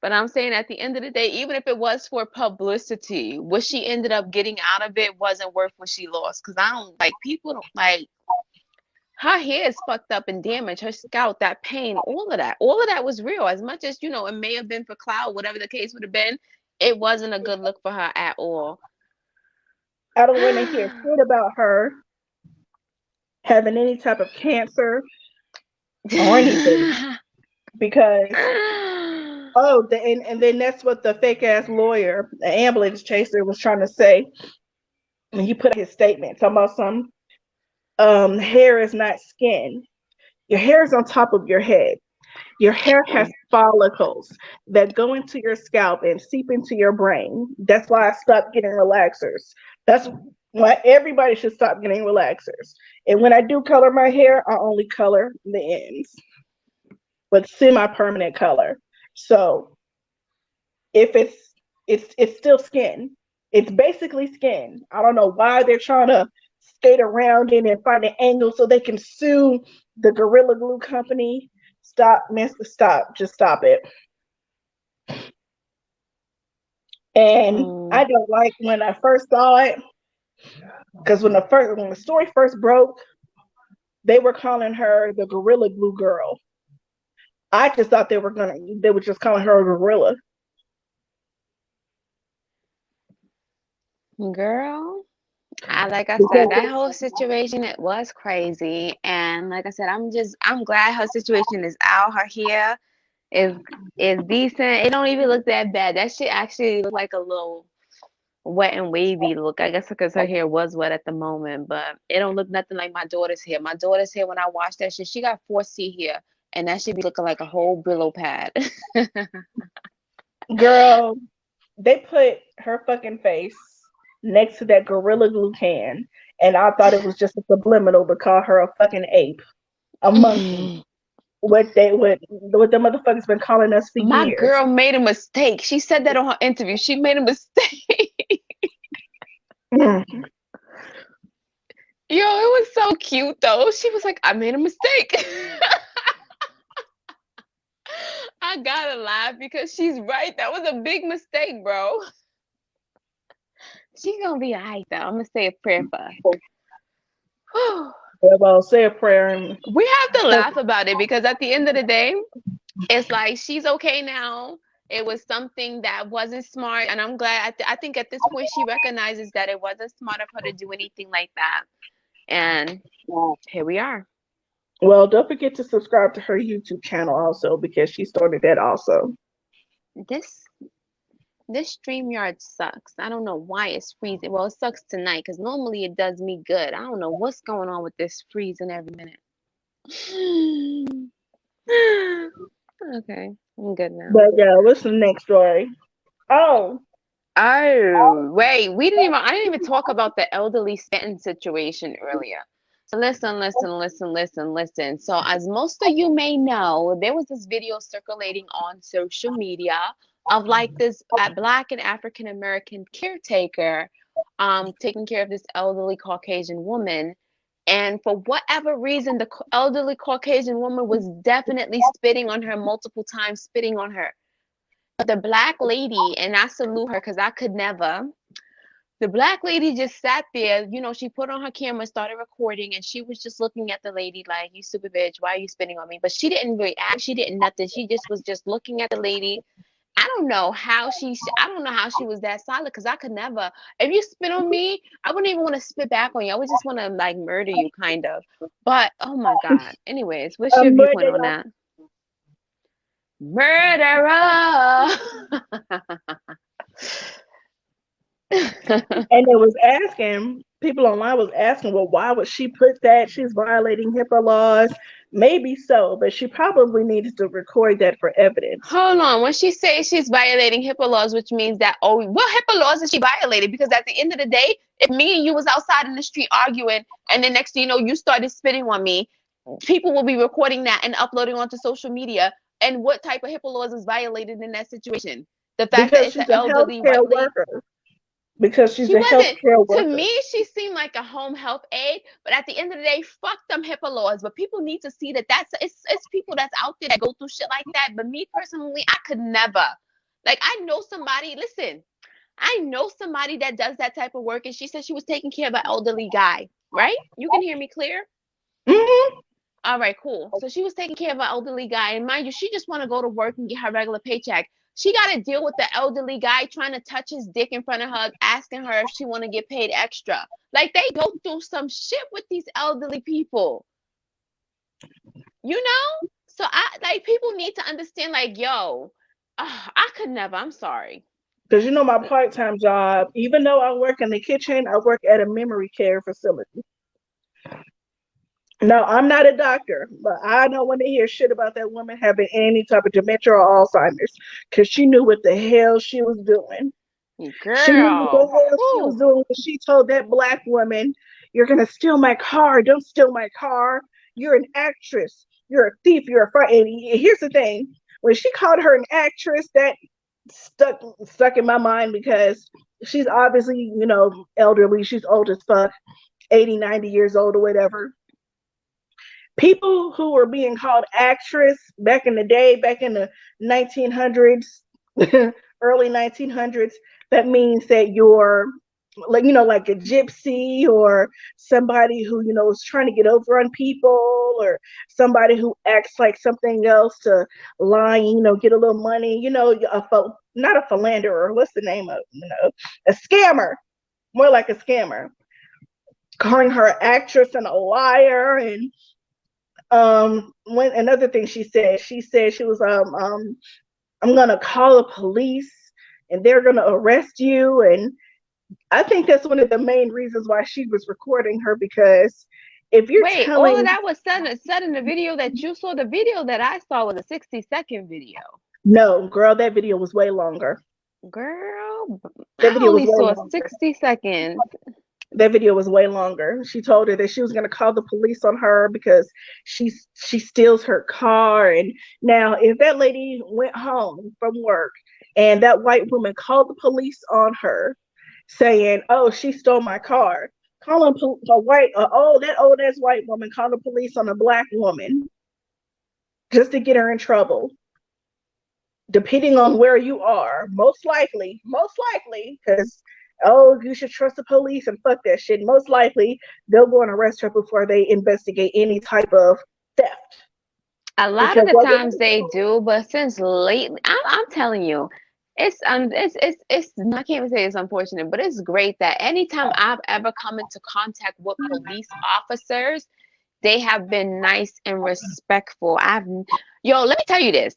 But I'm saying at the end of the day, even if it was for publicity, what she ended up getting out of it wasn't worth what she lost. Because I don't like, people don't like, her hair is fucked up and damaged, her scalp, that pain, all of that was real. As much as it may have been for clout, whatever the case would have been, it wasn't a good look for her at all. I don't want to hear shit about her having any type of cancer or anything, because and then that's what the fake ass lawyer, the ambulance chaser, was trying to say when he put out his statement talking about some hair is not skin. Your hair is on top of your head. Your hair has follicles that go into your scalp and seep into your brain. That's why I stopped getting relaxers. That's why everybody should stop getting relaxers. And when I do color my hair, I only color the ends, but semi-permanent color. So if it's still skin. It's basically skin. I don't know why they're trying to skate around it and find an angle so they can sue the Gorilla Glue company. Stop, mister, stop. Just stop it. And I don't like when I first saw it, because when the story first broke, they were calling her the Gorilla Glue girl. I just thought they were just calling her a gorilla. Girl, like I said, that Because whole situation, it was crazy. And like I said, I'm glad her situation is out. Her hair is decent. It don't even look that bad. That shit actually look like a little. wet and wavy look. I guess because her hair was wet at the moment, but it don't look nothing like my daughter's hair. My daughter's hair, when I wash that shit, she got 4C hair, and that should be looking like a whole Brillo pad. Girl, they put her fucking face next to that Gorilla Glue can, and I thought it was just a subliminal to call her a fucking ape, a monkey. What the motherfuckers been calling us for My years. girl made a mistake. She said that on her interview. She made a mistake. Yo, it was so cute though. She was like, I made a mistake. I gotta laugh because she's right. That was a big mistake, bro. She's gonna be alright though. I'm gonna say a prayer for her. Well, say a prayer. And we have to laugh about it because at the end of the day, it's like she's okay now. It was something that wasn't smart, and I'm glad. I think at this point she recognizes that it wasn't smart of her to do anything like that. And here we are. Well, don't forget to subscribe to her YouTube channel also, because she started that also. This StreamYard sucks. I don't know why it's freezing. Well, it sucks tonight because normally it does me good. I don't know what's going on with this freezing every minute. Okay, I'm good now. But yeah, what's the next story? Oh, wait, I didn't even talk about the elderly Stanton situation earlier. So listen. So as most of you may know, there was this video circulating on social media of like this Black and African American caretaker taking care of this elderly Caucasian woman. And for whatever reason, the elderly Caucasian woman was definitely spitting on her multiple times, spitting on her. But the Black lady, and I salute her because I could never, the Black lady just sat there, you know, she put on her camera, started recording, and she was just looking at the lady like, you stupid bitch, why are you spitting on me? But she didn't react, she didn't nothing. She just was just looking at the lady. I don't know how she was that silent, because I could never. If you spit on me, I wouldn't even want to spit back on you. I would just want to like murder you, kind of. But oh my God. Anyways, what's your viewpoint on that? Murderer. And it was asking, people online was asking, well, why would she put that? She's violating HIPAA laws. Maybe so, but she probably needs to record that for evidence. Hold on. When she says she's violating HIPAA laws, which means that, oh, what HIPAA laws is she violated? Because at the end of the day, if me and you was outside in the street arguing, and then next thing you know, you started spitting on me, people will be recording that and uploading onto social media. And what type of HIPAA laws is violated in that situation? The fact that it's an elderly white worker. Because she's a healthcare worker. To me, she seemed like a home health aide, but at the end of the day, fuck them HIPAA laws. But people need to see that it's people that's out there that go through shit like that. But me personally, I could never. Like, I know somebody that does that type of work, and she said she was taking care of an elderly guy, right? You can hear me clear? Mm-hmm. All right, cool. So she was taking care of an elderly guy, and mind you, she just want to go to work and get her regular paycheck. She got to deal with the elderly guy trying to touch his dick in front of her, asking her if she want to get paid extra. Like, they go through some shit with these elderly people. You know? So people need to understand, like, yo, I could never. I'm sorry. Because you know, my part-time job, even though I work in the kitchen, I work at a memory care facility. No, I'm not a doctor, but I don't want to hear shit about that woman having any type of dementia or Alzheimer's, because she knew what the hell she was doing. Girl. She knew what the hell she was doing when she told that Black woman, you're going to steal my car. Don't steal my car. You're an actress. You're a thief. You're a fraud. And here's the thing. When she called her an actress, that stuck in my mind, because she's obviously, you know, elderly. She's old as fuck, 80, 90 years old or whatever. People who were being called actress back in the day, back in the 1900s, early 1900s, that means that you're like, you know, like a gypsy, or somebody who, you know, is trying to get over on people, or somebody who acts like something else to lie, you know, get a little money, you know, not a philanderer. What's the name of, you know, a scammer, more like a scammer. Calling her an actress and a liar. And when another thing she said she was I'm gonna call the police and they're gonna arrest you. And I think that's one of the main reasons why she was recording her, because if you're Wait, all of telling, that was said in the video that you saw. The video that I saw was a 60-second video. no, girl, that video was way longer. Girl, That I video was only way saw longer. 60 seconds. That video was way longer. She told her that she was going to call the police on her because she steals her car. And now, if that lady went home from work and that white woman called the police on her, saying, "Oh, she stole my car," calling that old ass white woman called the police on a black woman just to get her in trouble. Depending on where you are, most likely, because you should trust the police and fuck that shit. Most likely, they'll go and arrest her before they investigate any type of theft. A lot of Because the times they do, but since lately, I'm telling you, it's I can't even say it's unfortunate, but it's great that anytime I've ever come into contact with police officers, they have been nice and respectful. Let me tell you this.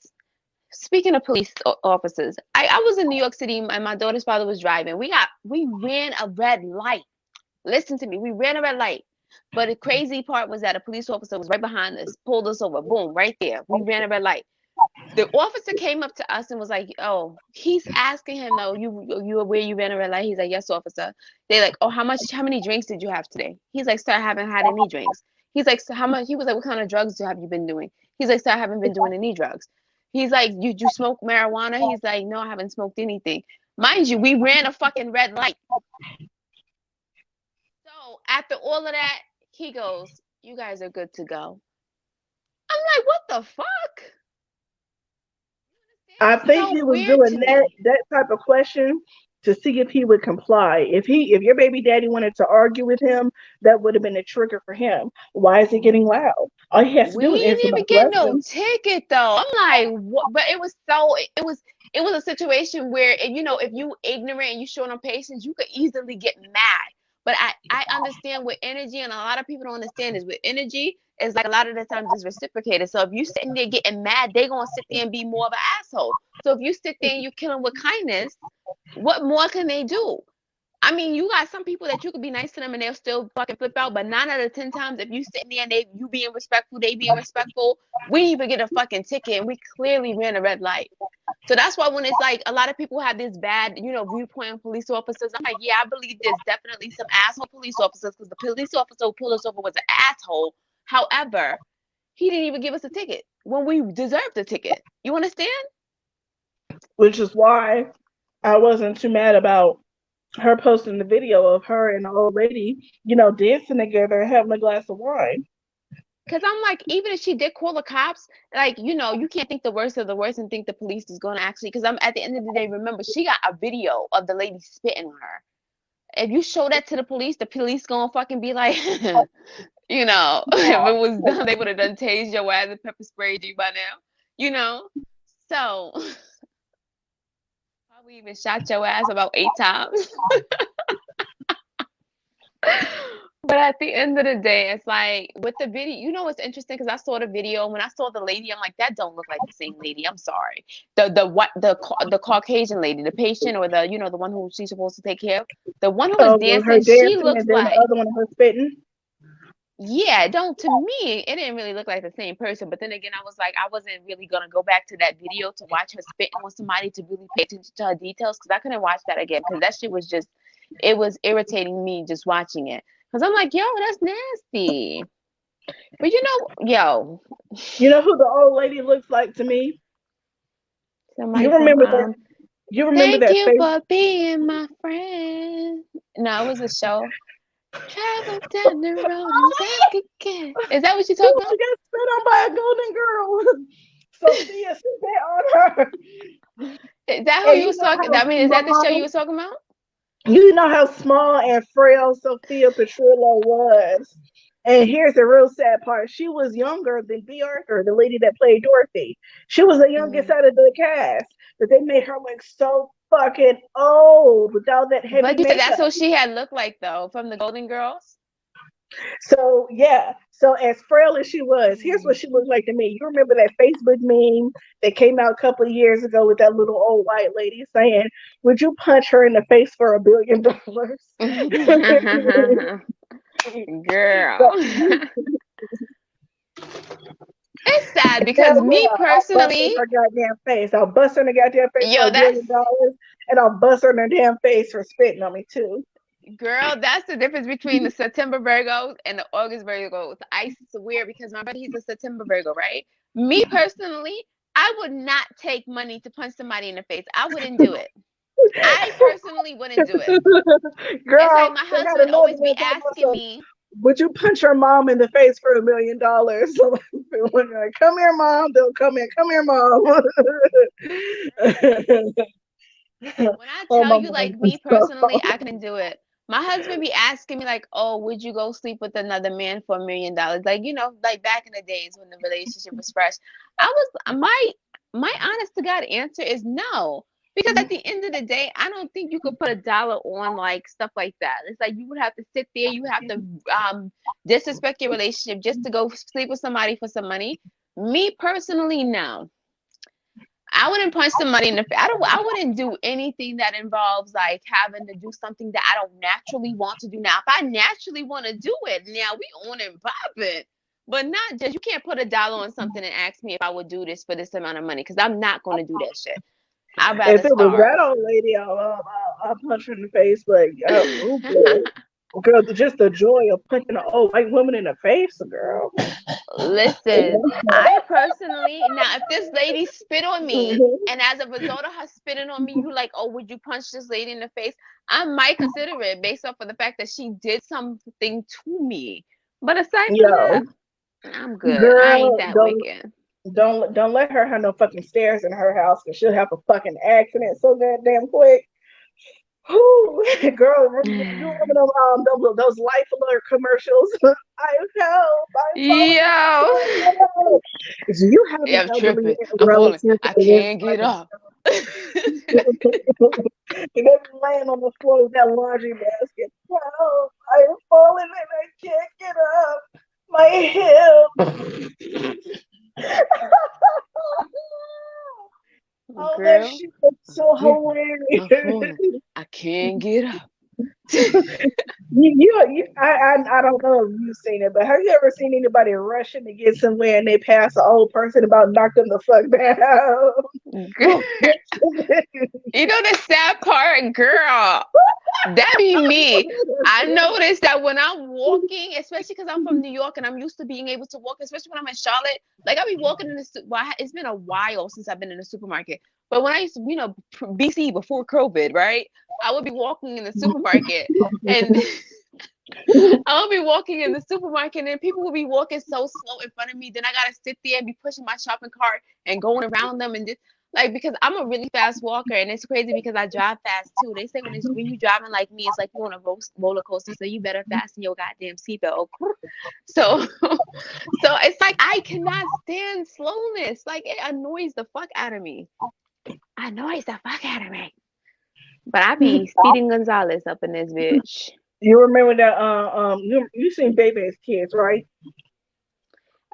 Speaking of police officers, I was in New York City and my daughter's father was driving. We ran a red light. Listen to me. We ran a red light. But the crazy part was that a police officer was right behind us, pulled us over. Boom, right there. We ran a red light. The officer came up to us and was like, "Oh," he's asking him, "No, you aware you ran a red light?" He's like, "Yes, officer." They like, "Oh, how many drinks did you have today?" He's like, "Sir, I haven't had any drinks." He's like, "So how much?" He was like, "What kind of drugs have you been doing?" He's like, "Sir, I haven't been doing any drugs." He's like, "You smoke marijuana?" He's like, "No, I haven't smoked anything." Mind you, we ran a fucking red light. So after all of that, he goes, "You guys are good to go." I'm like, "What the fuck?" I It's think so he was weird doing to me. that type of question to see if he would comply. If your baby daddy wanted to argue with him, that would have been a trigger for him. Why is he getting loud? All he has to We do is didn't answer my even get no question. ticket though. I'm like, what? But it was a situation where if you ignorant and you show no patience, you could easily get mad. But I understand with energy, and a lot of people don't understand is with energy, it's like a lot of the times it's reciprocated. So if you sitting there getting mad, they gonna sit there and be more of an asshole. So if you sit there and you kill them with kindness, what more can they do? I mean, you got some people that you could be nice to them and they'll still fucking flip out. But 9 out of 10 times, if you sitting there and you being respectful, they being respectful, we didn't even get a fucking ticket and we clearly ran a red light. So that's why when it's like a lot of people have this bad, viewpoint on police officers, I'm like, yeah, I believe there's definitely some asshole police officers because the police officer who pulled us over was an asshole. However, he didn't even give us a ticket when we deserved a ticket. You understand? Which is why I wasn't too mad about her posting the video of her and the old lady, dancing together, having a glass of wine. Because I'm like, even if she did call the cops, like, you can't think the worst of the worst and think the police is going to actually, because I'm at the end of the day, remember, she got a video of the lady spitting on her. If you show that to the police going to fucking be like, if it was done, they would have done tased your ass and pepper sprayed you by now, So, probably even shot your ass about 8 times. But at the end of the day, it's like with the video, what's interesting because I saw the video. When I saw the lady, I'm like, that don't look like the same lady. I'm sorry. The Caucasian lady, the patient or the one who she's supposed to take care of, the one who was Her dancing, she dancing looks and then the like, other one her spitting. yeah, don't to me, it didn't really look like the same person. But then again, I was like, I wasn't really gonna go back to that video to watch her spitting on somebody to really pay attention to her details because I couldn't watch that again because that shit was just, it was irritating me just watching it. Because I'm like, yo, that's nasty. But yo. You know who the old lady looks like to me? Somebody You from remember that? You remember Thank that you face? for being my friend. No, it was a show. Travel down the road and back again. Is that what you're talking about? She got spit on by a golden girl. Sophia spit on her. Is that who And you was talking? I mean, is that the show you was talking about? you know how small and frail Sophia Petrillo was. And here's the real sad part. She was younger than B. Arthur, the lady that played Dorothy. She was the youngest Mm. out of the cast. But they made her look so fucking old with all that heavy But you said that's makeup. what she had looked like though from the Golden Girls. So yeah, so as frail as she was, here's what she looked like to me. You remember that Facebook meme that came out a couple of years ago with that little old white lady saying, "Would you punch her in the face for $1 billion?" Girl. But It's sad hell because me yeah, I'll bust in personally, her goddamn face. I'll bust her in the goddamn face for yo, a that's billion dollars, and I'll bust her in her damn face for spitting on me too. girl, that's the difference between the September Virgos and the August Virgos. I swear, because my brother, he's a September Virgo, right? Me personally, I would not take money to punch somebody in the face. I wouldn't do it. I personally wouldn't do it. It's like Girl, my they had husband another always be one talking about asking some. me, Would you punch your mom in the face for $1 million? So when they're like, come here, mom, they'll come in. Come here, mom. when I Oh, tell my you, like mom. me personally, I couldn't do it. My husband be asking me like, "Oh, would you go sleep with another man for $1 million?" Like like back in the days when the relationship was fresh. I was my honest to God answer is no, because at the end of the day, I don't think you could put a dollar on like stuff like that. It's like you would have to sit there, you have to disrespect your relationship just to go sleep with somebody for some money. Me personally, no. I wouldn't punch somebody in the face. I wouldn't do anything that involves like having to do something that I don't naturally want to do. Now, if I naturally want to do it, now we on and popping. But not just you can't put a dollar on something and ask me if I would do this for this amount of money because I'm not going to do that shit. I'd rather If it was starve. that old lady, I'll punch her in the face. But oh, girl, just the joy of punching an old white woman in the face, girl. Listen, I personally, now if this lady spit on me and as a result of her spitting on me, you like, oh, would you punch this lady in the face? I might consider it based off of the fact that she did something to me. But aside from that, Yo, I'm good. I ain't girl, that wicked. don't let her have no fucking stairs in her house because she'll have a fucking accident so goddamn quick. Whoo, girl, you remember those life alert commercials? I help, I'm falling Yo, in. Do you have an yeah, I'm elderly tripping. I'm falling. relative I that lives can't get up. and they're laying on the floor with that laundry basket? Help, I am falling and I can't get up. My hip. Oh, that Girl, shit was so I'm hilarious. falling. I can't get up. I don't know if you've seen it, but have you ever seen anybody rushing to get somewhere and they pass an old person about knock them the fuck Girl, down? you know the sad part, girl. That be me. I noticed that when I'm walking, especially because I'm from New York and I'm used to being able to walk, especially when I'm in Charlotte, like I'll be walking in the well, it's been a while since I've been in the supermarket. But when I used to, BC before COVID, right? I would be walking in the supermarket and I'll be walking in the supermarket and people will be walking so slow in front of me. Then I gotta sit there and be pushing my shopping cart and going around them and just like because I'm a really fast walker and it's crazy because I drive fast too. They say when you driving like me, it's like you on a roller coaster, so you better fasten your goddamn seatbelt. So so it's like I cannot stand slowness. Like it annoys the fuck out of me. Annoys the fuck out of me. But I be speeding Gonzalez up in this bitch. You remember that? You seen Baby's Kids, right?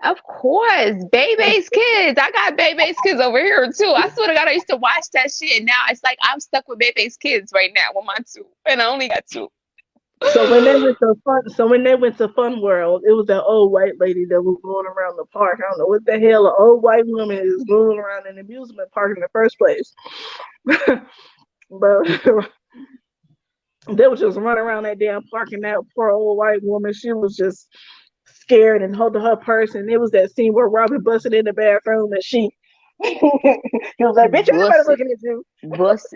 Of course, Bebe's Kids. I got Bebe's Kids over here too. I swear to God, I used to watch that shit. And now it's like I'm stuck with Bebe's Kids right now with my two, and I only got two. So when they went to Fun World, it was that old white lady that was going around the park. I don't know what the hell an old white woman is going around an amusement park in the first place. But they was just running around that damn park, and that poor old white woman, she was just scared and holding her purse. And it was that scene where Robin busted in the bathroom and she he was like, "Bitch, ain't nobody Bussy, looking at you." bussy.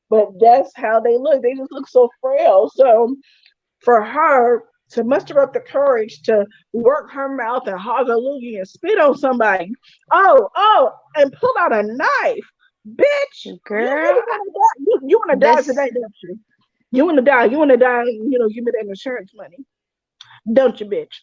But that's how they look. They just look so frail. So for her to muster up the courage to work her mouth and hog a loogie and spit on somebody, and pull out a knife, bitch. Girl, You really want to die? You want to die this today, don't you? You want to die. You want to die. Give me that insurance money, don't you, bitch?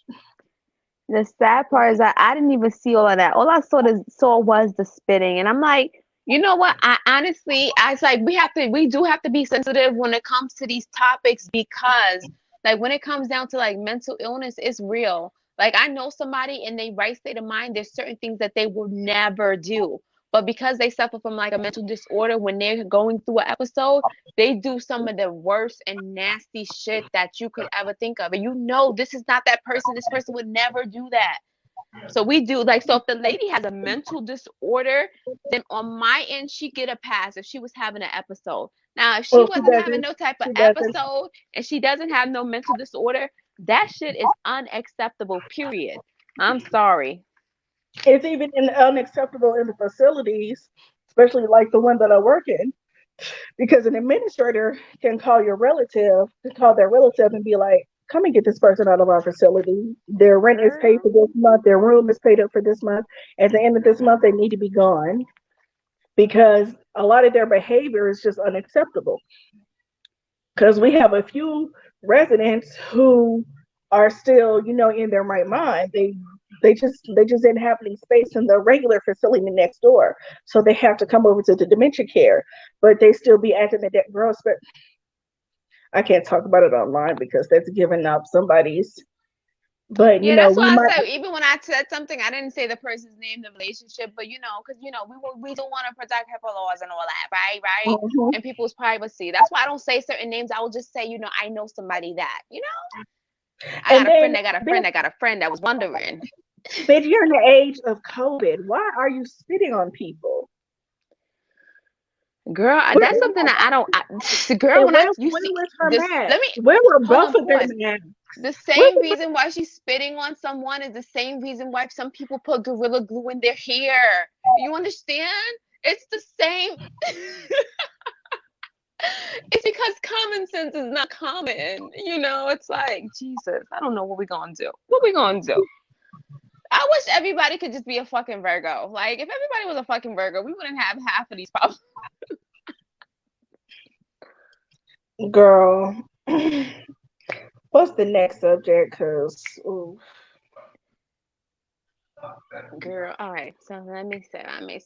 the sad part is that I didn't even see all of that. All I saw was the spitting, and I'm like, you know what? I honestly, I was like, we do have to be sensitive when it comes to these topics because Like when it comes down to like mental illness, it's real. Like I know somebody in their right state of mind, there's certain things that they will never do. But because they suffer from like a mental disorder, when they're going through an episode, they do some of the worst and nasty shit that you could ever think of. And you know, this is not that person. This person would never do that. So we do like, so if the lady has a mental disorder, then on my end, she get a pass if she was having an episode. Now, if she Well, she wasn't having doesn't. no type of She doesn't. episode and she doesn't have no mental disorder, that shit is unacceptable, period. I'm sorry. It's even unacceptable in the facilities, especially like the one that I work in, because an administrator can call their relative and be like, come and get this person out of our facility. Their rent is paid for this month. Their room is paid up for this month. At the end of this month, they need to be gone because a lot of their behavior is just unacceptable. Because we have a few residents who are still, in their right mind. They just didn't have any space in the regular facility next door, so they have to come over to the dementia care. But they still be acting at that gross. But I can't talk about it online because that's giving up somebody's. But Yeah, that's we why I might. said even when I said something, I didn't say the person's name, the relationship, but because we do want to protect HIPAA laws and all that, right, right, Mhm. and people's privacy. That's why I don't say certain names. I will just say, I know somebody that, I And got a friend then, that got a friend that got a friend that was wondering. bitch, you're in the age of COVID. Why are you spitting on people? Girl, that's something that I don't. Girl, And when you where see was her this, mask? let me Where were hold both on, of their pause. masks? The Where same was reason why she's spitting on someone is the same reason why some people put Gorilla Glue in their hair. You understand? It's the same. It's because common sense is not common. It's like, Jesus, I don't know what we're going to do. What we going to do? I wish everybody could just be a fucking Virgo. Like, if everybody was a fucking Virgo, we wouldn't have half of these problems. Girl, what's the next subject? Because Girl, all right. So let me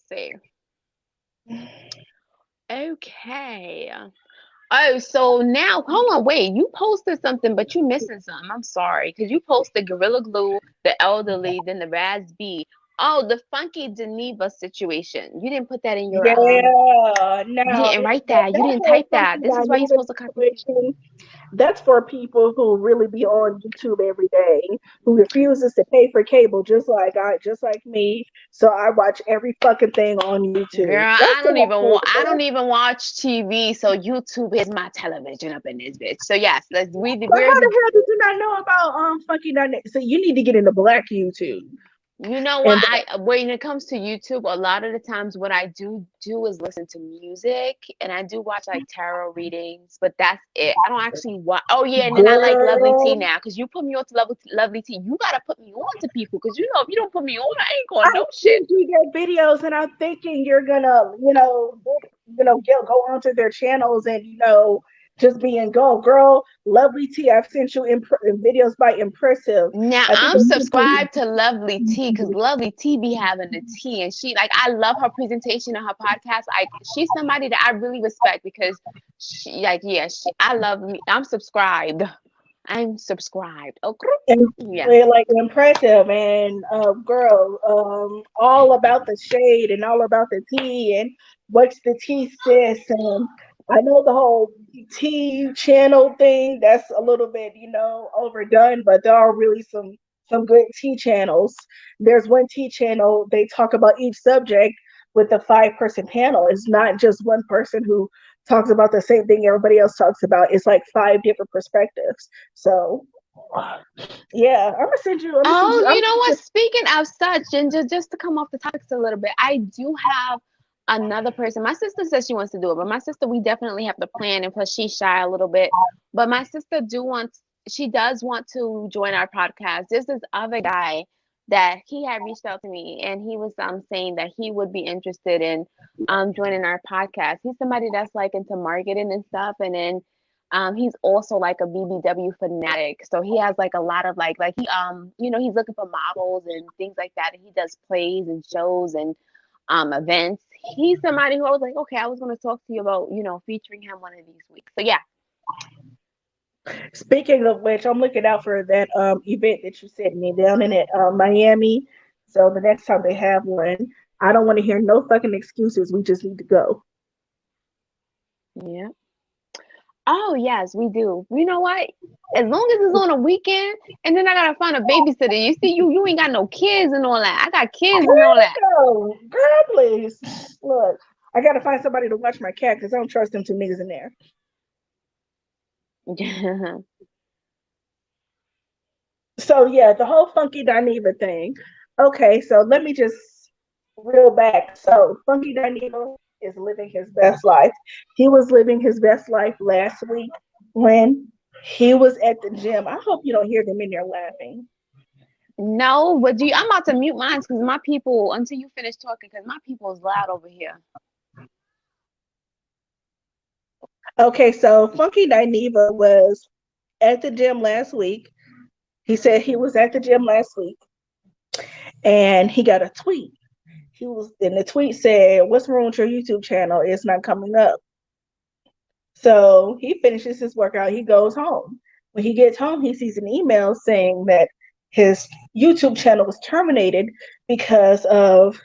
see. Okay. Oh, so now, hold on, wait. You posted something, but you missing something. I'm sorry, because you posted Gorilla Glue, the elderly, then the Raz-B. Oh, the Funky Geneva situation. You didn't put that in your yeah, You now didn't write that that. You didn't whole type that. funky This is why you're dynamic supposed to copy. situation, that's for people who really be on YouTube every day, who refuses to pay for cable, just like me. So I watch every fucking thing on YouTube. Girl, That's what I'm saying. I don't even watch TV, so YouTube is my television up in this bitch. So yes, But how the hell did you not know about funky dynamic? So you need to get into black YouTube. You know what? And When it comes to YouTube, a lot of the times what I do is listen to music, and I do watch like tarot readings, but that's it. I don't actually watch. Oh yeah, and then I like Lovely Tea girl, now because you put me on to Lovely Tea. You gotta put me on to people because if you don't put me on, I ain't I going no shit. see you get videos, and I'm thinking you're gonna, go onto their channels and just be in go, girl. Lovely Tea. I've sent you videos by Impressive. Now I think I'm subscribed to Lovely Tea because Lovely Tea be having the tea, and I love her presentation on her podcast. Like she's somebody that I really respect because I'm subscribed. I'm subscribed. Okay. and Yeah. like Impressive and girl, all about the shade and all about the tea and what's the tea, sis. And I know the whole tea channel thing, that's a little bit overdone, but there are really some good tea channels. There's one tea channel, they talk about each subject with a 5-person panel. It's not just one person who talks about the same thing everybody else talks about. It's like 5 different perspectives. So yeah, I'm gonna send you. Oh, I'm you know gonna what? send Speaking of such, and just to come off the topics a little bit, I do have another person. My sister says she wants to do it, but my sister, we definitely have to plan, and plus she's shy a little bit. But my sister she does want to join our podcast. There's this other guy that he had reached out to me, and he was saying that he would be interested in joining our podcast. He's somebody that's like into marketing and stuff, and then he's also like a BBW fanatic. So he has like a lot of like he he's looking for models and things like that. And he does plays and shows and events. He's somebody who I was like, okay, I was gonna talk to you about, featuring him one of these weeks. So yeah. Speaking of which, I'm looking out for that event that you sent me down in Miami. So the next time they have one, I don't want to hear no fucking excuses. We just need to go. Yeah. Oh yes, we do. You know what? As long as it's on a weekend, and then I gotta find a babysitter. You see, you ain't got no kids and all that. I got kids and all that. No, girl, please. Look, I gotta find somebody to watch my cat because I don't trust them two niggas in there. So yeah, the whole Funky Dineva thing. Okay, so let me just reel back. So Funky Dineva is living his best life. He was living his best life last week when he was at the gym. I hope you don't hear them in there laughing. No, but I'm about to mute mine because my people, until you finish talking, because my people is loud over here. Okay, so Funky Dineva was at the gym last week. He said he was at the gym last week and he got a tweet. And the tweet said, "What's wrong with your YouTube channel? It's not coming up." So he finishes his workout, he goes home. When he gets home, he sees an email saying that his YouTube channel was terminated because of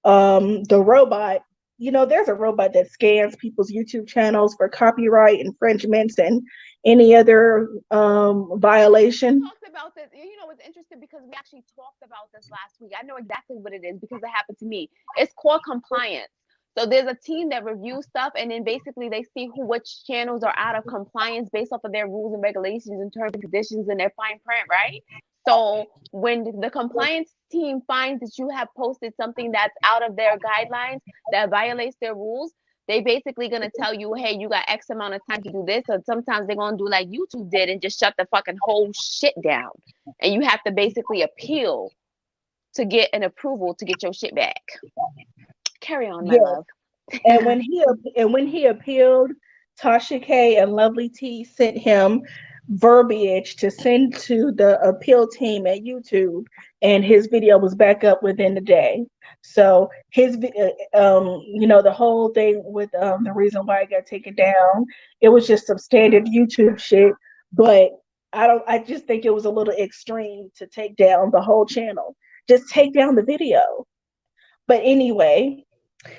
the robot. You know, there's a robot that scans people's YouTube channels for copyright infringements and any other violation. We talked about this. You know, it's interesting because we actually talked about this last week. I know exactly what it is because it happened to me. It's called compliance. So there's a team that reviews stuff, and then basically they see which channels are out of compliance based off of their rules and regulations and terms and conditions and their fine print, right? So when the compliance team finds that you have posted something that's out of their guidelines that violates their rules, they basically gonna tell you, hey, you got X amount of time to do this. Or sometimes they're gonna do like YouTube did and just shut the fucking whole shit down, and you have to basically appeal to get an approval to get your shit back. Carry on, my love. And when he appealed, Tasha K and Lovely T sent him verbiage to send to the appeal team at YouTube, and his video was back up within the day. So his, the whole thing with the reason why it got taken down, it was just some standard YouTube shit. But I just think it was a little extreme to take down the whole channel. Just take down the video. But anyway,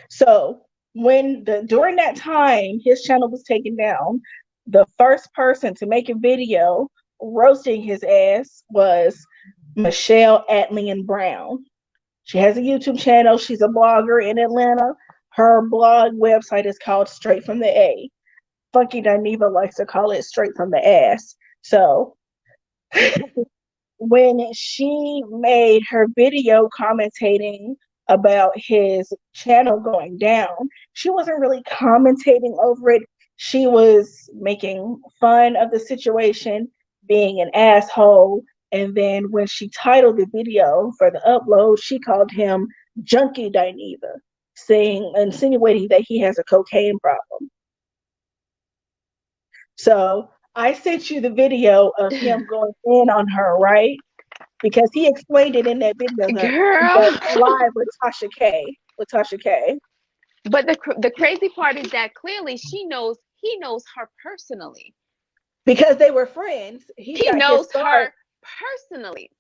so during that time his channel was taken down, the first person to make a video roasting his ass was 𝗵𝗄 Brown. She has a YouTube channel. She's a blogger in Atlanta. Her blog website is called Straight from the A. Funky Dineva likes to call it Straight from the Ass. So when she made her video commentating about his channel going down, she wasn't really commentating over it. She was making fun of the situation, being an asshole. And then when she titled the video for the upload, she called him Junkie Dineva, insinuating that he has a cocaine problem. So I sent you the video of him going in on her, right? Because he explained it in that video. Girl, live with Tasha K. But the crazy part is that clearly he knows her personally. Because they were friends. He knows her personally.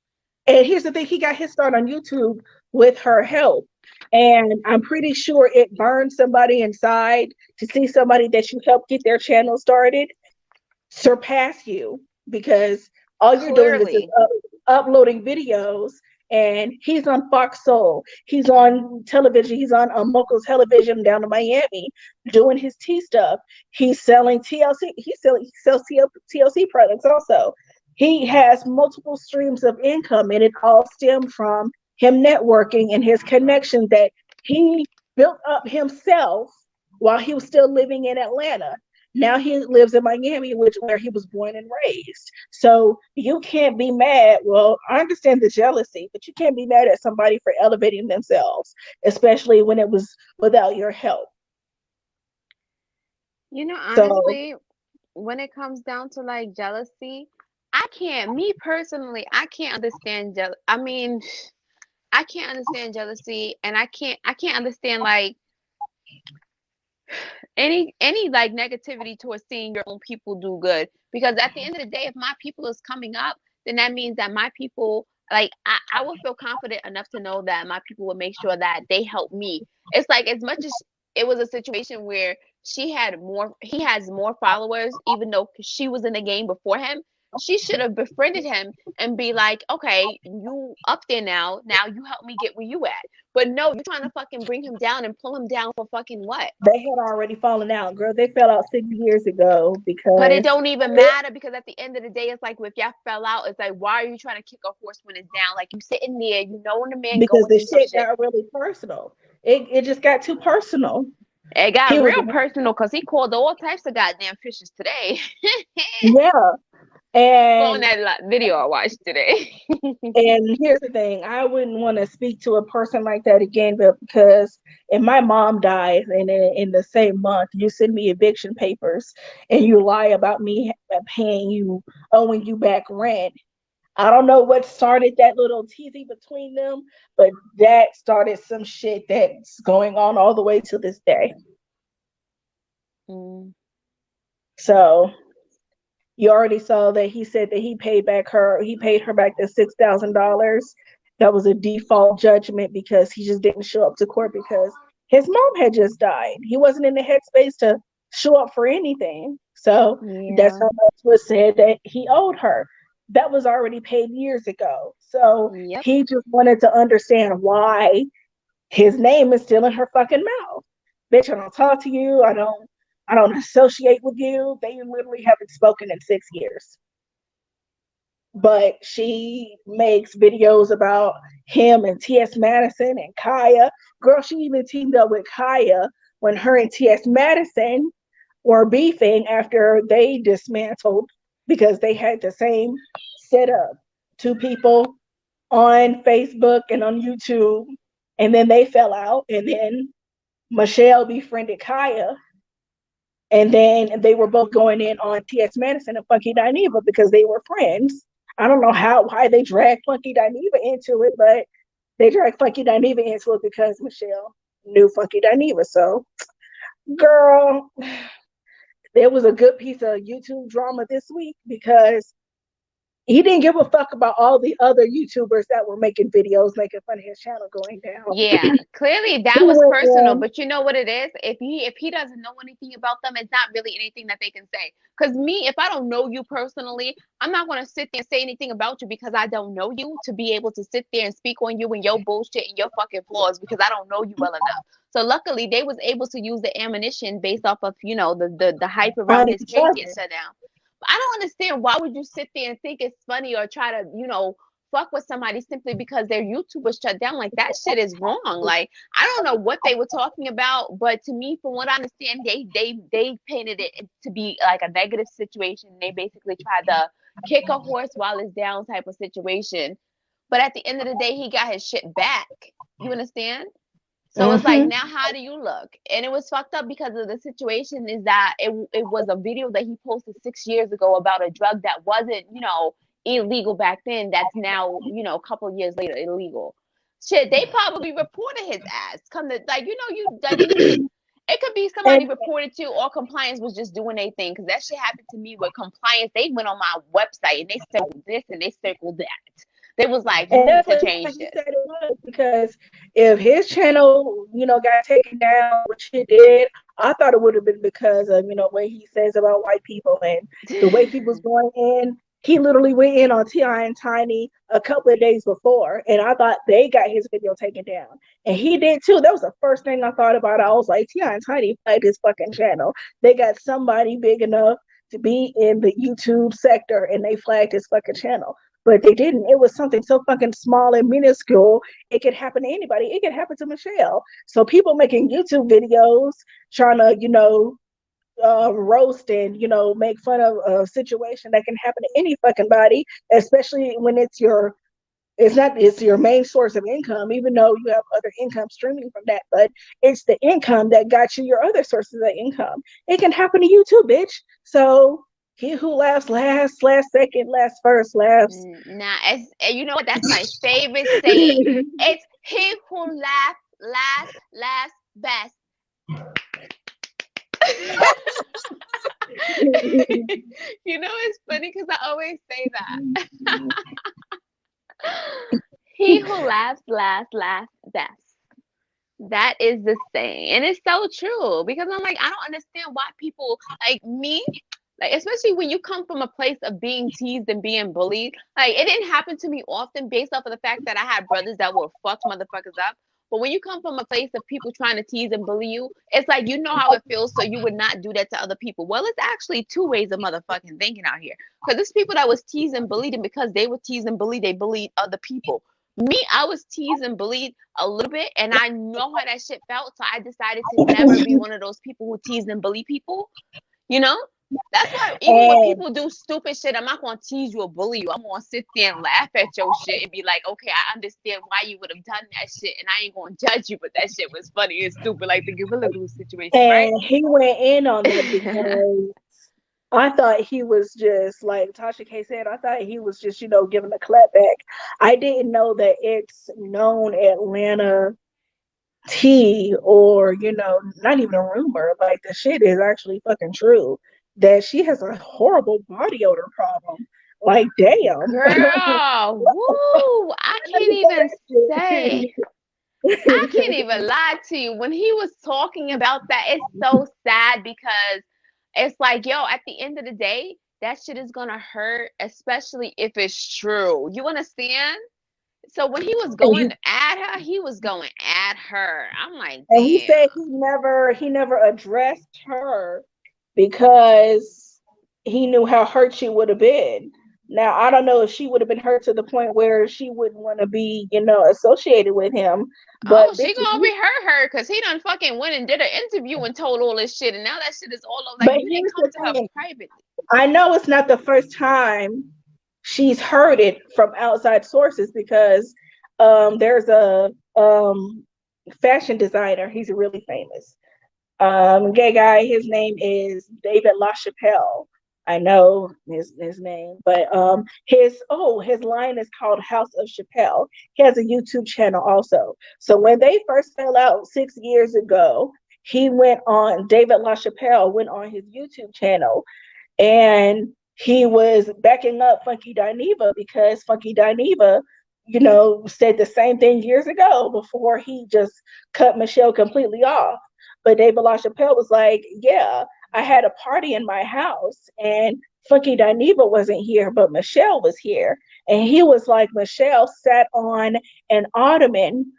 And here's the thing, he got his start on YouTube with her help. And I'm pretty sure it burned somebody inside to see somebody that you helped get their channel started surpass you, because all you're doing is uploading videos. And he's on Fox Soul, he's on television, he's on Moco's television down in Miami doing his tea stuff. He's selling TLC, he sells TLC products also. He has multiple streams of income, and it all stemmed from him networking and his connection that he built up himself while he was still living in Atlanta. Now he lives in Miami, where he was born and raised. So you can't be mad. Well, I understand the jealousy, but you can't be mad at somebody for elevating themselves, especially when it was without your help. You know, honestly, when it comes down to like jealousy, me personally, I can't understand I mean, I can't understand jealousy, and I can't understand like any like negativity towards seeing your own people do good, because at the end of the day, if my people is coming up, then that means that my people, like I will feel confident enough to know that my people will make sure that they help me. It's like, as much as it was a situation where he has more followers, even though she was in the game before him, she should have befriended him and be like, okay, you up there now you help me get where you at. But no, you're trying to fucking bring him down and pull him down for fucking what? They had already fallen out, girl. They fell out 6 years ago But it because don't even matter, because at the end of the day, it's like, if y'all fell out, it's like, why are you trying to kick a horse when it's down? Like, you sitting there, you know, when the man because going the through some shit shit. got really personal. It just got too personal. It got He was real personal because he called all types of goddamn fishes today. yeah, On and that video I watched today. and here's the thing: I wouldn't want to speak to a person like that again, but because if my mom dies and in the same month you send me eviction papers and you lie about me owing you back rent, I don't know what started that little teasing between them, but that started some shit that's going on all the way to this day. Mm. So you already saw that he said that he paid her back the $6,000. That was a default judgment because he just didn't show up to court because his mom had just died. He wasn't in the headspace to show up for anything. So that's how much was said that he owed her. That was already paid years ago. So he just wanted to understand why his name is still in her fucking mouth. Bitch, I don't talk to you. I don't associate with you. They literally haven't spoken in 6 years. But she makes videos about him and T.S. Madison and Kaya. Girl, she even teamed up with Kaya when her and T.S. Madison were beefing after they dismantled, because they had the same setup. Two people on Facebook and on YouTube, and then they fell out, and then Michelle befriended Kaya, and then they were both going in on T.S. Madison and Funky Dineva because they were friends. I don't know why they dragged Funky Dineva into it, but they dragged Funky Dineva into it because Michelle knew Funky Dineva. So, girl, there was a good piece of YouTube drama this week because he didn't give a fuck about all the other YouTubers that were making videos making fun of his channel going down. Yeah, clearly that was personal, but you know what it is? If he doesn't know anything about them, it's not really anything that they can say. Because me, if I don't know you personally, I'm not going to sit there and say anything about you because I don't know you, to be able to sit there and speak on you and your bullshit and your fucking flaws because I don't know you well enough. So luckily, they was able to use the ammunition based off of, you know, the hype around his page getting shut down. I don't understand, why would you sit there and think it's funny or try to, you know, fuck with somebody simply because their YouTube was shut down? Like, that shit is wrong. Like, I don't know what they were talking about, but to me, from what I understand, they painted it to be like a negative situation. They basically tried to kick a horse while it's down type of situation. But at the end of the day, he got his shit back. You understand? So it's like, now how do you look? And it was fucked up because of the situation is that it was a video that he posted 6 years ago about a drug that wasn't, you know, illegal back then. That's now, you know, a couple of years later, illegal. Shit, they probably reported his ass. Come to, like, you know, it could be somebody reported to, or compliance was just doing their thing. Because that shit happened to me with compliance. They went on my website and they circled this and they circled that. They was like, you need to change this. Said it was because if his channel, you know, got taken down, which it did, I thought it would have been because of, you know, what he says about white people and the way people's going in. He literally went in on T.I. and Tiny a couple of days before, and I thought they got his video taken down. And he did too. That was the first thing I thought about. I was like, T.I. and Tiny flagged his fucking channel. They got somebody big enough to be in the YouTube sector, and they flagged his fucking channel. But they didn't. It was something so fucking small and minuscule. It could happen to anybody. It could happen to Michelle. So people making YouTube videos trying to, you know, roast and, you know, make fun of a situation that can happen to any fucking body, especially when it's your main source of income, even though you have other income streaming from that, but it's the income that got you your other sources of income. It can happen to you too, bitch. So he who laughs last, last second, last first, laughs. Nah, you know what? That's my favorite saying. It's he who laughs last best. You know, it's funny because I always say that. He who laughs last laughs best. That is the saying. And it's so true because I'm like, I don't understand why people like me, like, especially when you come from a place of being teased and being bullied. Like, it didn't happen to me often based off of the fact that I had brothers that would fuck motherfuckers up. But when you come from a place of people trying to tease and bully you, it's like you know how it feels, so you would not do that to other people. Well, it's actually two ways of motherfucking thinking out here. Because there's people that was teased and bullied, and because they were teased and bullied, they bullied other people. Me, I was teased and bullied a little bit, and I know how that shit felt, so I decided to never be one of those people who tease and bully people. You know? That's why even when people do stupid shit, I'm not gonna tease you or bully you. I'm gonna sit there and laugh at your shit and be like, okay, I understand why you would have done that shit, and I ain't gonna judge you, but that shit was funny and stupid, like the Gorilla Glue situation, right? And he went in on that because I thought he was just like Tasha K said, I thought he was just, giving a clap back. I didn't know that it's known Atlanta tea or, not even a rumor. Like the shit is actually fucking true. That she has a horrible body odor problem. Like, damn. Girl, woo! I can't even say. I can't even lie to you. When he was talking about that, it's so sad because it's like, yo, at the end of the day, that shit is gonna hurt, especially if it's true. You understand? So when he was going at her, he was going at her. I'm like, damn. And he said he never addressed her because he knew how hurt she would have been. Now, I don't know if she would have been hurt to the point where she wouldn't want to be, associated with him. But she gonna be her because he done fucking went and did an interview and told all this shit, and now that shit is all over. Like, you didn't come to her privately. I know it's not the first time she's heard it from outside sources because there's a fashion designer. He's really famous. Gay guy. His name is David LaChapelle. I know his name, but his line is called House of Chappelle. He has a YouTube channel also. So when they first fell out 6 years ago, David LaChapelle went on his YouTube channel and he was backing up Funky Dineva because Funky Dineva, said the same thing years ago before he just cut Michelle completely off. But David LaChapelle was like, yeah, I had a party in my house and Funky Dineva wasn't here, but Michelle was here. And he was like, Michelle sat on an ottoman,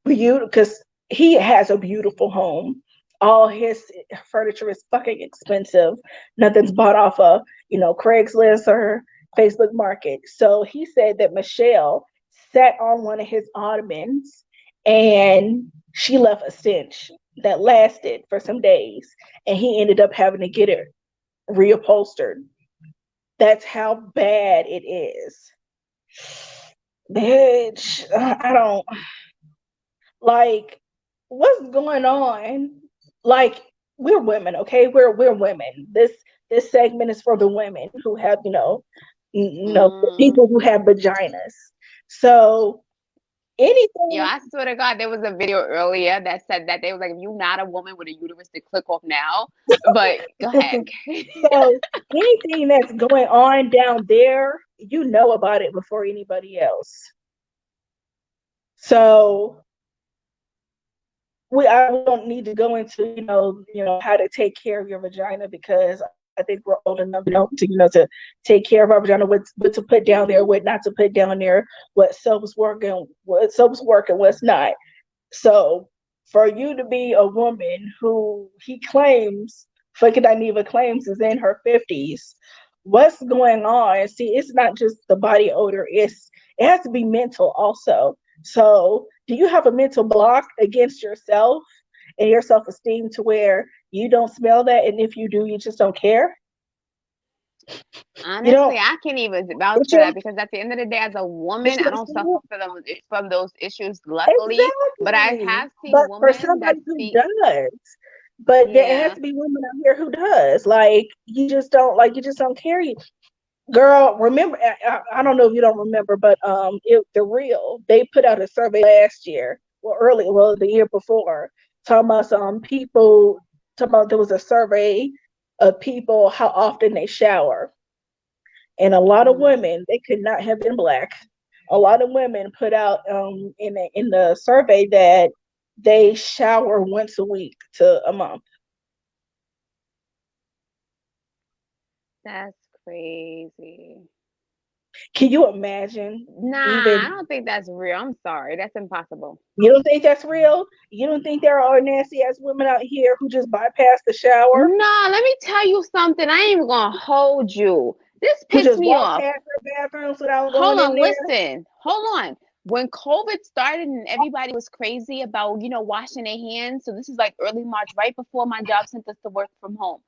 because he has a beautiful home. All his furniture is fucking expensive. Nothing's bought off of, Craigslist or Facebook Market. So he said that Michelle sat on one of his ottomans and she left a stench that lasted for some days, and he ended up having to get it reupholstered. That's how bad it is. Bitch, I don't like what's going on. Like, we're women, okay? We're women. This segment is for the women who have, people who have vaginas. So anything. Yo, I swear to God, there was a video earlier that said that they was like, if you're not a woman with a uterus, to click off now. But go ahead. So anything that's going on down there, you know about it before anybody else. So I don't need to go into how to take care of your vagina because I think we're old enough to take care of our vagina, what to put down there, what not to put down there, what soaps work and what's not. So for you to be a woman who Funky Dineva claims is in her 50s, what's going on? See, it's not just the body odor, it has to be mental also. So do you have a mental block against yourself and your self-esteem to where you don't smell that, and if you do, you just don't care? Honestly, I can't even vouch for that because at the end of the day, as a woman, I don't suffer from those issues, luckily. Exactly. But I have seen women for somebody who does. But there has to be women out here who does. Like, you just don't care. Girl, remember, I don't know if you don't remember, but The Real, they put out a survey last year, the year before, talking about some people There was a survey of people how often they shower, and a lot of women, they could not have been Black. A lot of women put out in the survey that they shower once a week to a month. That's crazy. Can you imagine? Nah, I don't think that's real. I'm sorry. That's impossible. You don't think that's real? You don't think there are nasty ass women out here who just bypass the shower? Nah, let me tell you something. I ain't even gonna hold you. This Who pissed just me walk off. past their bathrooms without Hold going in on, there? listen. Hold on. When COVID started and everybody was crazy about, washing their hands. So this is like early March, right before my job sent us to work from home.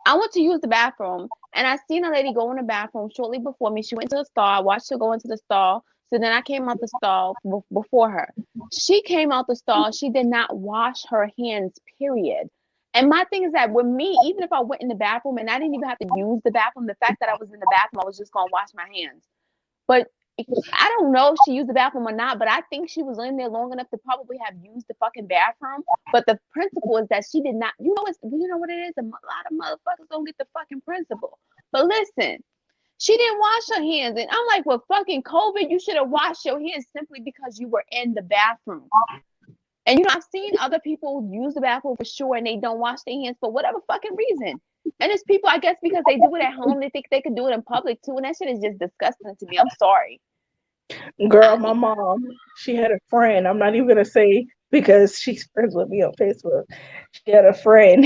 I went to use the bathroom and I seen a lady go in the bathroom shortly before me. She went to the stall. I watched her go into the stall. So then I came out the stall before her. She came out the stall. She did not wash her hands, period. And my thing is that with me, even if I went in the bathroom and I didn't even have to use the bathroom, the fact that I was in the bathroom, I was just going to wash my hands. But I don't know if she used the bathroom or not, but I think she was in there long enough to probably have used the fucking bathroom. But the principle is that she did not. You know what it is? A lot of motherfuckers don't get the fucking principle. But listen, she didn't wash her hands, and I'm like, well, fucking COVID, you should have washed your hands simply because you were in the bathroom. And I've seen other people use the bathroom for sure, and they don't wash their hands for whatever fucking reason. And it's people, I guess, because they do it at home, they think they can do it in public too, and that shit is just disgusting to me. I'm sorry. Girl, my mom, she had a friend. I'm not even gonna say because she's friends with me on Facebook. She had a friend.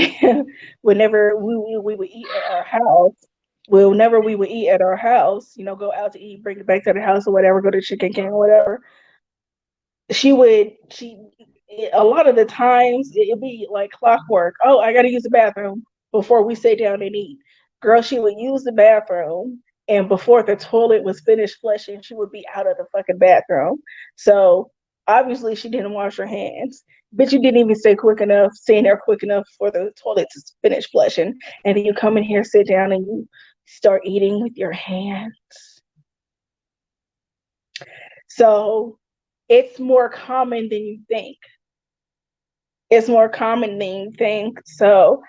Whenever we would eat at our house, whenever we would eat at our house, go out to eat, bring it back to the house or whatever, go to Chicken King or whatever. A lot of the times it'd be like clockwork. Oh, I gotta use the bathroom before we sit down and eat. Girl, she would use the bathroom, and before the toilet was finished flushing, she would be out of the fucking bathroom. So obviously she didn't wash her hands. But you didn't even stay there quick enough for the toilet to finish flushing. And then you come in here, sit down, and you start eating with your hands. So it's more common than you think. It's more common than you think. So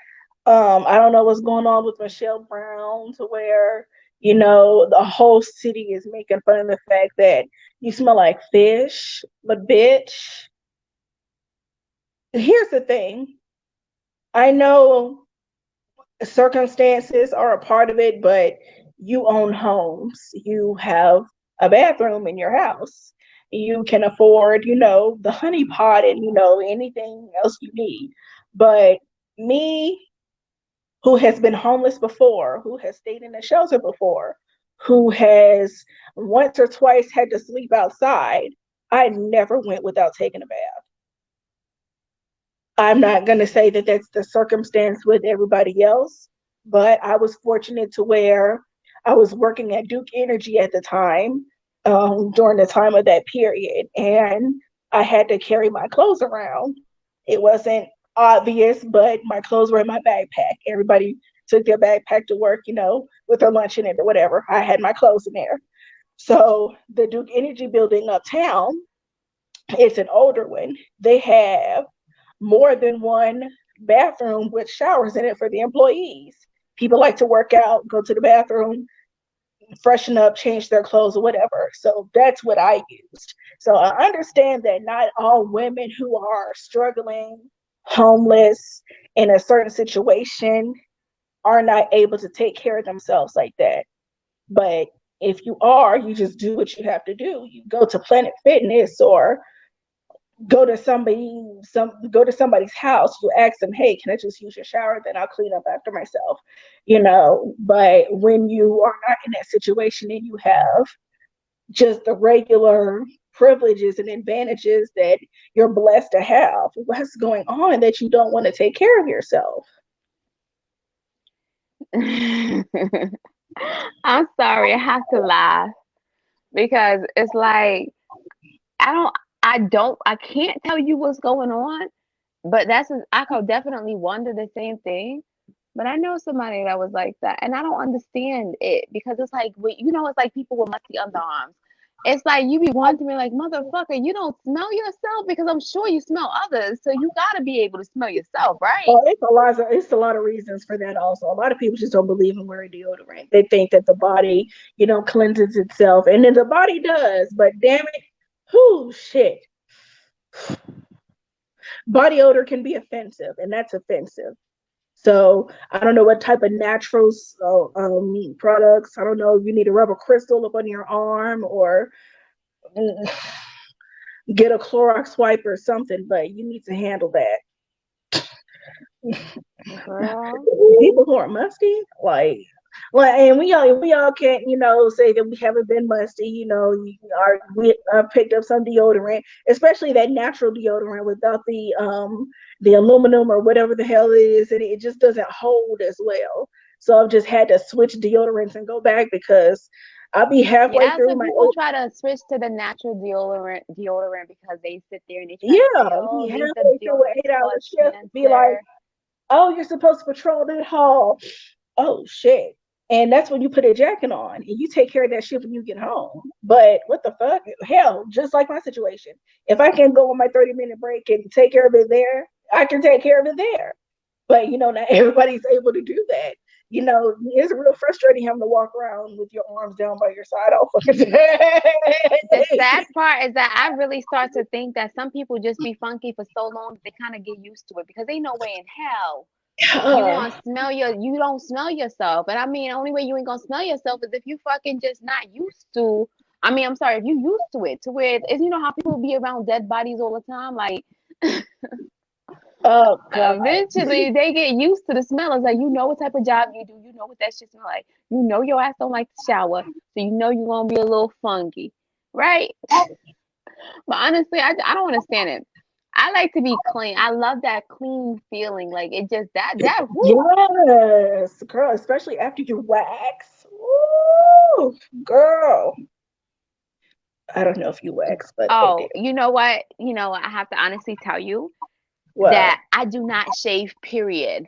I don't know what's going on with Michelle Brown to where, the whole city is making fun of the fact that you smell like fish. But bitch, here's the thing. I know circumstances are a part of it, but you own homes. You have a bathroom in your house. You can afford, the honey pot and, anything else you need. But me, who has been homeless before, who has stayed in a shelter before, who has once or twice had to sleep outside, I never went without taking a bath. I'm not going to say that that's the circumstance with everybody else, but I was fortunate to where I was working at Duke Energy at the time, during the time of that period, and I had to carry my clothes around. It wasn't obvious, but my clothes were in my backpack. Everybody took their backpack to work, with their lunch in it or whatever. I had my clothes in there. So the Duke Energy building uptown, it's an older one. They have more than one bathroom with showers in it for the employees. People like to work out, go to the bathroom, freshen up, change their clothes or whatever. So that's what I used. So I understand that not all women who are struggling, homeless, in a certain situation are not able to take care of themselves like that. But if you are, you just do what you have to do. You go to Planet Fitness or go to somebody's house, you ask them, hey, can I just use your shower? Then I'll clean up after myself, But when you are not in that situation and you have just the regular privileges and advantages that you're blessed to have, what's going on that you don't want to take care of yourself? I'm sorry, I have to laugh because it's like I can't tell you what's going on, but I could definitely wonder the same thing. But I know somebody that was like that, and I don't understand it because it's like it's like people with musty underarms, It's like you be wanting to be like, motherfucker, you don't smell yourself because I'm sure you smell others. So you gotta be able to smell yourself, right? Well, it's a lot of reasons for that also. A lot of people just don't believe in wearing deodorant. They think that the body, cleanses itself. And then the body does, but damn it, whoo shit. Body odor can be offensive, and that's offensive. So I don't know what type of natural products. I don't know if you need a rubber crystal up on your arm or get a Clorox wipe or something, but you need to handle that. Girl. People who are musty, and we all can't, say that we haven't been musty. We picked up some deodorant, especially that natural deodorant without the aluminum or whatever the hell it is, and it just doesn't hold as well. So I've just had to switch deodorants and go back because I'll be halfway Yeah, through so my people try to switch to the natural deodorant because they sit there and they try to say, yeah, oh, be these the halfway through an deodorants 8-hour cause shift, be like, cancer. oh, you're supposed to patrol that hall. Oh shit. And that's when you put a jacket on and you take care of that shit when you get home. But what the fuck? Hell, just like my situation. If I can go on my 30-minute break and take care of it there, I can take care of it there. But not everybody's able to do that. It's real frustrating having to walk around with your arms down by your side all fucking The day. sad part is that I really start to think that some people just be funky for so long that they kind of get used to it because they know way in hell you don't smell yourself. And I mean, the only way you ain't gonna smell yourself is if you fucking just not used to. I mean, I'm sorry, if you used to it, to where it's, how people be around dead bodies all the time. Like, Oh god. eventually they get used to the smell. It's like you know what type of job you do, you know what that shit smell like. You know your ass don't like to shower, so you know you're gonna be a little funky, right? But honestly, I don't understand it. I like to be clean. I love that clean feeling. Like it just that whoo. Yes, girl, especially after you wax. Woo, girl. I don't know if you wax, but I do. Oh, you know what? I have to honestly tell you What? that I do not shave, period.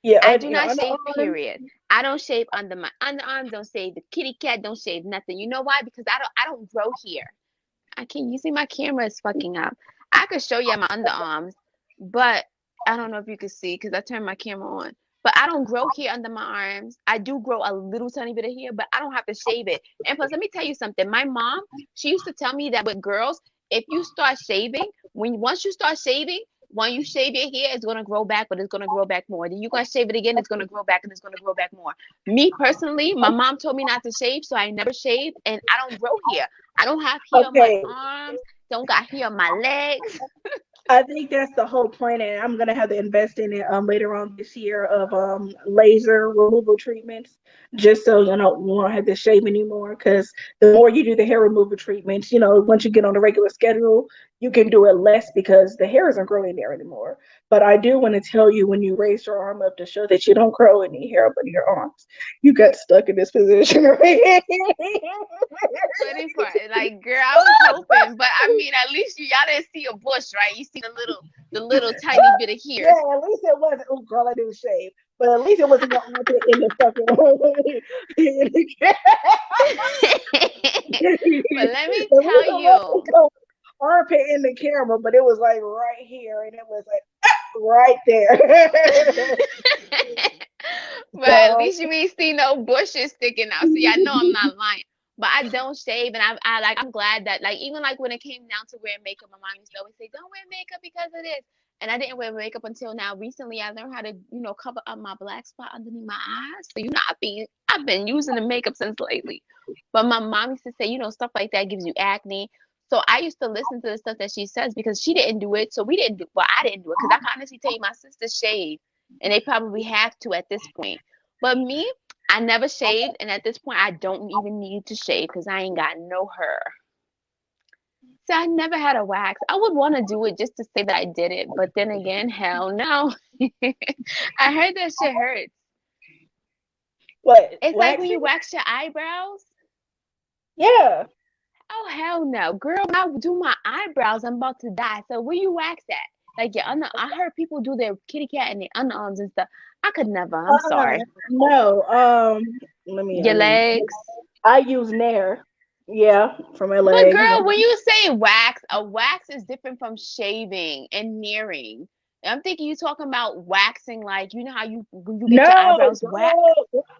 Yeah, I do your not shave, underarms. period. I don't shave under my underarms, don't shave the kitty cat, don't shave nothing. You know why? Because I don't grow hair. I can't you see my camera is fucking up. I could show you my underarms, but I don't know if you can see because I turned my camera on. But I don't grow hair under my arms. I do grow a little tiny bit of hair, but I don't have to shave it. And plus, let me tell you something. My mom, she used to tell me that with girls, if you start shaving, once you start shaving, when you shave your hair, it's gonna grow back, but it's gonna grow back more. Then you're gonna shave it again, it's gonna grow back and it's gonna grow back more. Me personally, my mom told me not to shave, so I never shaved and I don't grow hair. I don't have hair on my Okay, arms, don't got hair on my legs. I think that's the whole point, and I'm gonna have to invest in it later on this year of laser removal treatments, just so you won't have to shave anymore. Because the more you do the hair removal treatments, once you get on a regular schedule, you can do it less because the hair isn't growing there anymore. But I do want to tell you, when you raise your arm up to show that you don't grow any hair up in your arms, you got stuck in this position right Waiting for it. Like, girl, I was hoping, but I mean, at least y'all didn't see a bush, right? You see the little tiny bit of Yeah, hairs. at least it wasn't. Oh, girl, I didn't shave, but at least it wasn't your armpit in the fucking. But let me It tell you. wasn't like armpit in the camera, but it was like right here, and it was like right there. But at So least you ain't see no bushes sticking out. So yeah, I know I'm not lying. But I don't shave, and I'm glad that even when it came down to wearing makeup, my mom used to always say, "Don't wear makeup because of this." And I didn't wear makeup until now. Recently, I learned how to cover up my black spot underneath my eyes. So I've been using the makeup since lately. But my mom used to say, stuff like that gives you acne. So I used to listen to the stuff that she says because she didn't do it. So we didn't do. Well, I didn't do it because I can honestly tell you, my sisters shave, and they probably have to at this point. But me, I never shaved, and at this point, I don't even need to shave because I ain't got no hair. So I never had a wax. I would want to do it just to say that I did it, but then again, hell no. I heard that shit hurts. what It's like when you waxing? wax your eyebrows. Yeah. Oh hell no, girl! When I do my eyebrows, I'm about to die. So where you wax at? Like your under? I heard people do their kitty cat and their underarms and stuff. I could never. I'm Uh-uh. sorry. No. Let me. Your legs. I use Nair. Yeah, from But LA. girl, when you say wax, a wax is different from shaving and nearing. I'm thinking you talking about waxing, like you know how you when you get your No, eyebrows waxed.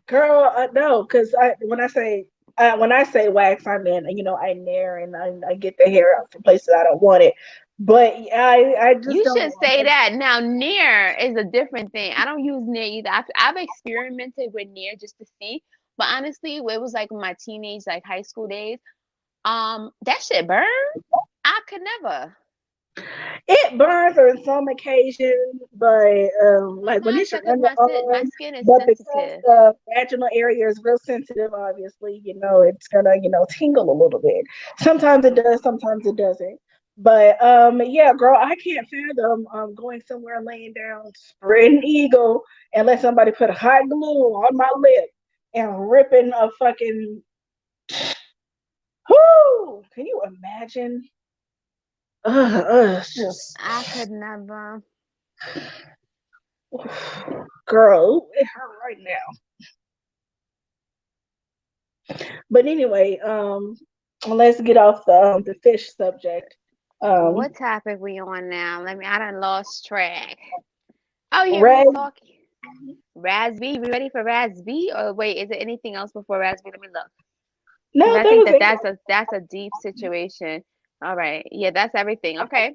girl, no, because when I say wax, I mean I nair and I get the hair out from places I don't want it. But I just You don't should want say it. that. Now, near is a different thing. I don't use near either. I've experimented with near just to see, but honestly, it was like my teenage, like high school days. That shit burn. I could never. It burns on some occasions, but Not like when mine, it's your because my underarm, skin is but because sensitive. the vaginal area is real sensitive, obviously, it's gonna, tingle a little bit. Sometimes it does, sometimes it doesn't. But yeah, girl, I can't fathom going somewhere laying down, spreading eagle, and let somebody put hot glue on my lip and ripping a fucking whoo. Can you imagine? It's just I could never. girl, it hurt right now. But anyway, let's get off the fish subject. Um, What topic we on now? I done lost track. Oh yeah, we Red, was talking. Raspy, we ready for Raspy? Or wait, is there anything else before Raspy? Let me look. Because no, I that think was that it. that's a deep situation. All right. Yeah, that's everything. Okay.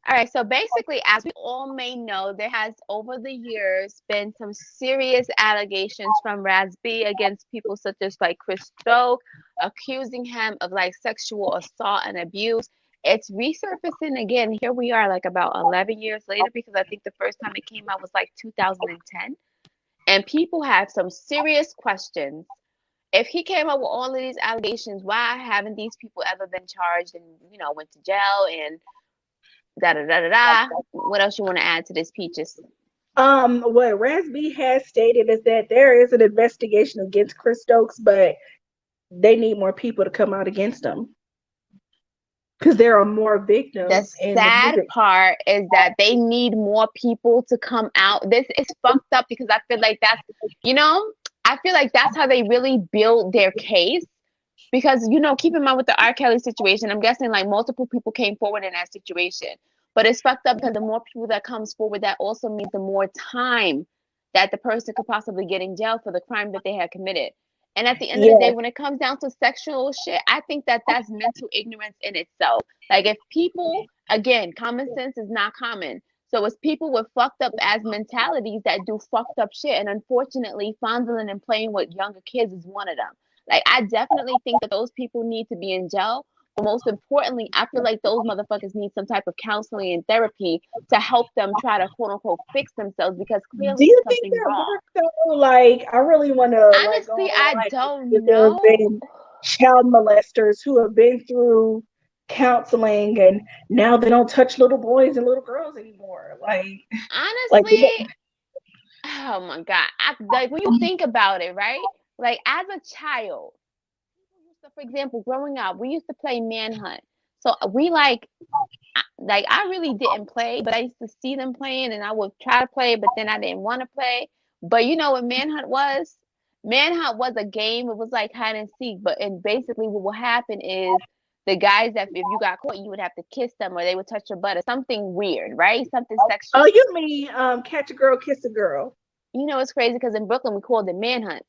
All right. So basically, as we all may know, there has over the years been some serious allegations from Raspy against people such as like Chris Stoke, accusing him of like sexual assault and abuse. It's resurfacing again. Here we are, like about 11 years later, because I think the first time it came out was like 2010. And people have some serious questions. If he came up with all of these allegations, why haven't these people ever been charged and went to jail and da da da da da? What else you want to add to this, Peaches? What Rasby has stated is that there is an investigation against Chris Stokes, but they need more people to come out against him because there are more The victims in the sad music. part is that they need more people to come out. This is fucked up because I feel like you know, I feel like that's how they really build their case. Because, keep in mind with the R. Kelly situation, I'm guessing like multiple people came forward in that situation. But it's fucked up because the more people that comes forward, that also means the more time that the person could possibly get in jail for the crime that they had committed. And at the end of the day, Yes, when it comes down to sexual shit, I think that that's mental ignorance in itself. Like if people, again, common sense is not common. So it's people with fucked up as mentalities that do fucked up shit. And unfortunately, fondling and playing with younger kids is one of them. Like I definitely think that those people need to be in jail. But most importantly, I feel like those motherfuckers need some type of counseling and therapy to help them try to quote unquote fix themselves because do clearly you think something's that wrong. works though? Like, I really want to like go Honestly, on I like if don't there have know. been child molesters who have been through counseling and now they don't touch little boys and little girls anymore. Like Honestly, oh my God. Like when you think about it, right? Like as a child, people used to, for example, growing up, we used to play manhunt. So we like I really didn't play, but I used to see them playing and I would try to play, but then I didn't want to play. But you know what Manhunt was? Manhunt was a game. It was like hide and seek, but and basically what will happen is the guys that if you got caught, you would have to kiss them or they would touch your butt or something weird, right? Something oh, sexual. you mean catch a girl, kiss a girl? You know it's crazy because in Brooklyn we called it Manhunt.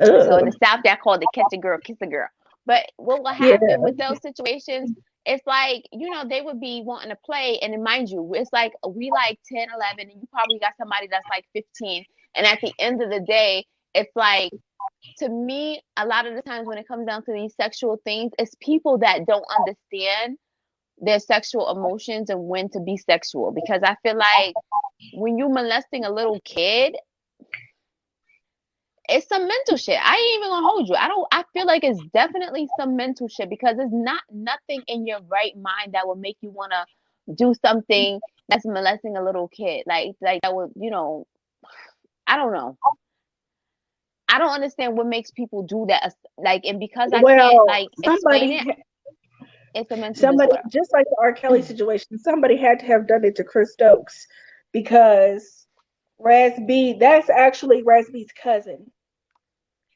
So in the Ugh. South, they called it catch a girl, kiss a girl. But what will Yeah. happen with those situations? It's like, they would be wanting to play. And then mind you, it's like we like 10, 11, and you probably got somebody that's like 15. And at the end of the day, it's like, to me, a lot of the times when it comes down to these sexual things, it's people that don't understand their sexual emotions and when to be sexual. Because I feel like when you molesting a little kid, it's some mental shit. I ain't even gonna hold you. I feel like it's definitely some mental shit because it's not nothing in your right mind that would make you wanna do something that's molesting a little kid. Like that would, I don't know. I don't understand what makes people do that. Like, and because I can't Well, like explain it, it's a mental somebody, disorder. just like the R. Kelly situation, somebody had to have done it to Chris Stokes because Raz B, that's actually Raz B's cousin,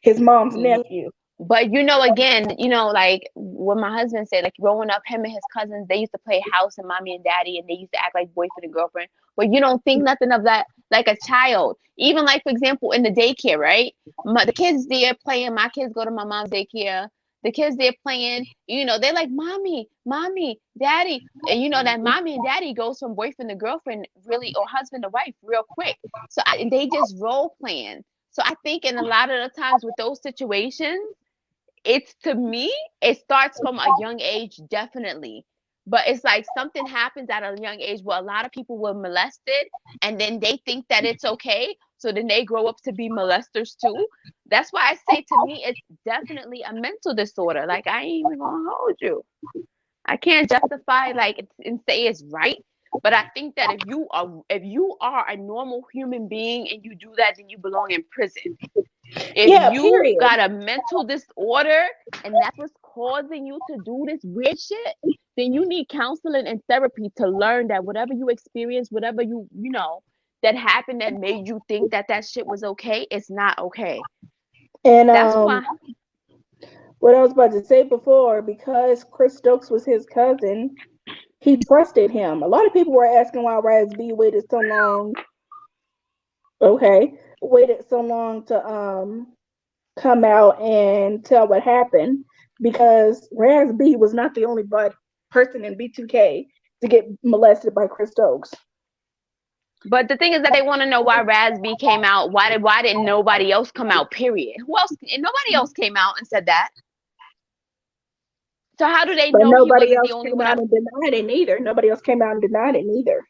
his mom's Yeah, nephew. But again, like what my husband said, like growing up, him and his cousins, they used to play house and mommy and daddy, and they used to act like boyfriend and girlfriend. But you don't think nothing of that like a child. Even like, for example, in the daycare, right? The kids there playing, my kids go to my mom's daycare. The kids there playing, they're like, mommy, mommy, daddy. And that mommy and daddy goes from boyfriend to girlfriend really, or husband to wife real quick. So they just role playing. So I think in a lot of the times with those situations, to me, it starts from a young age, definitely. But it's like something happens at a young age where a lot of people were molested and then they think that it's okay. So then they grow up to be molesters too. That's why I say, to me, it's definitely a mental disorder. Like, I ain't even gonna hold you. I can't justify like and say it's right. But I think that if you are a normal human being and you do that, then you belong in prison. If you period. got a mental disorder and that's what's causing you to do this weird shit, then you need counseling and therapy to learn that whatever you experience, whatever that happened that made you think that shit was okay, it's not okay. And that's why. What I was about to say before, because Chris Stokes was his cousin, he trusted him. A lot of people were asking why Raz B waited so long. Waited so long to come out and tell what happened, because Raz B was not the only person in B2K to get molested by Chris Stokes. But the thing is that they want to know why Raz B came out. Why didn't nobody else come out? Period. Who else? And nobody else came out and said that. So how do they know he wasn't the only one? And denied it neither. Nobody else came out and denied it neither.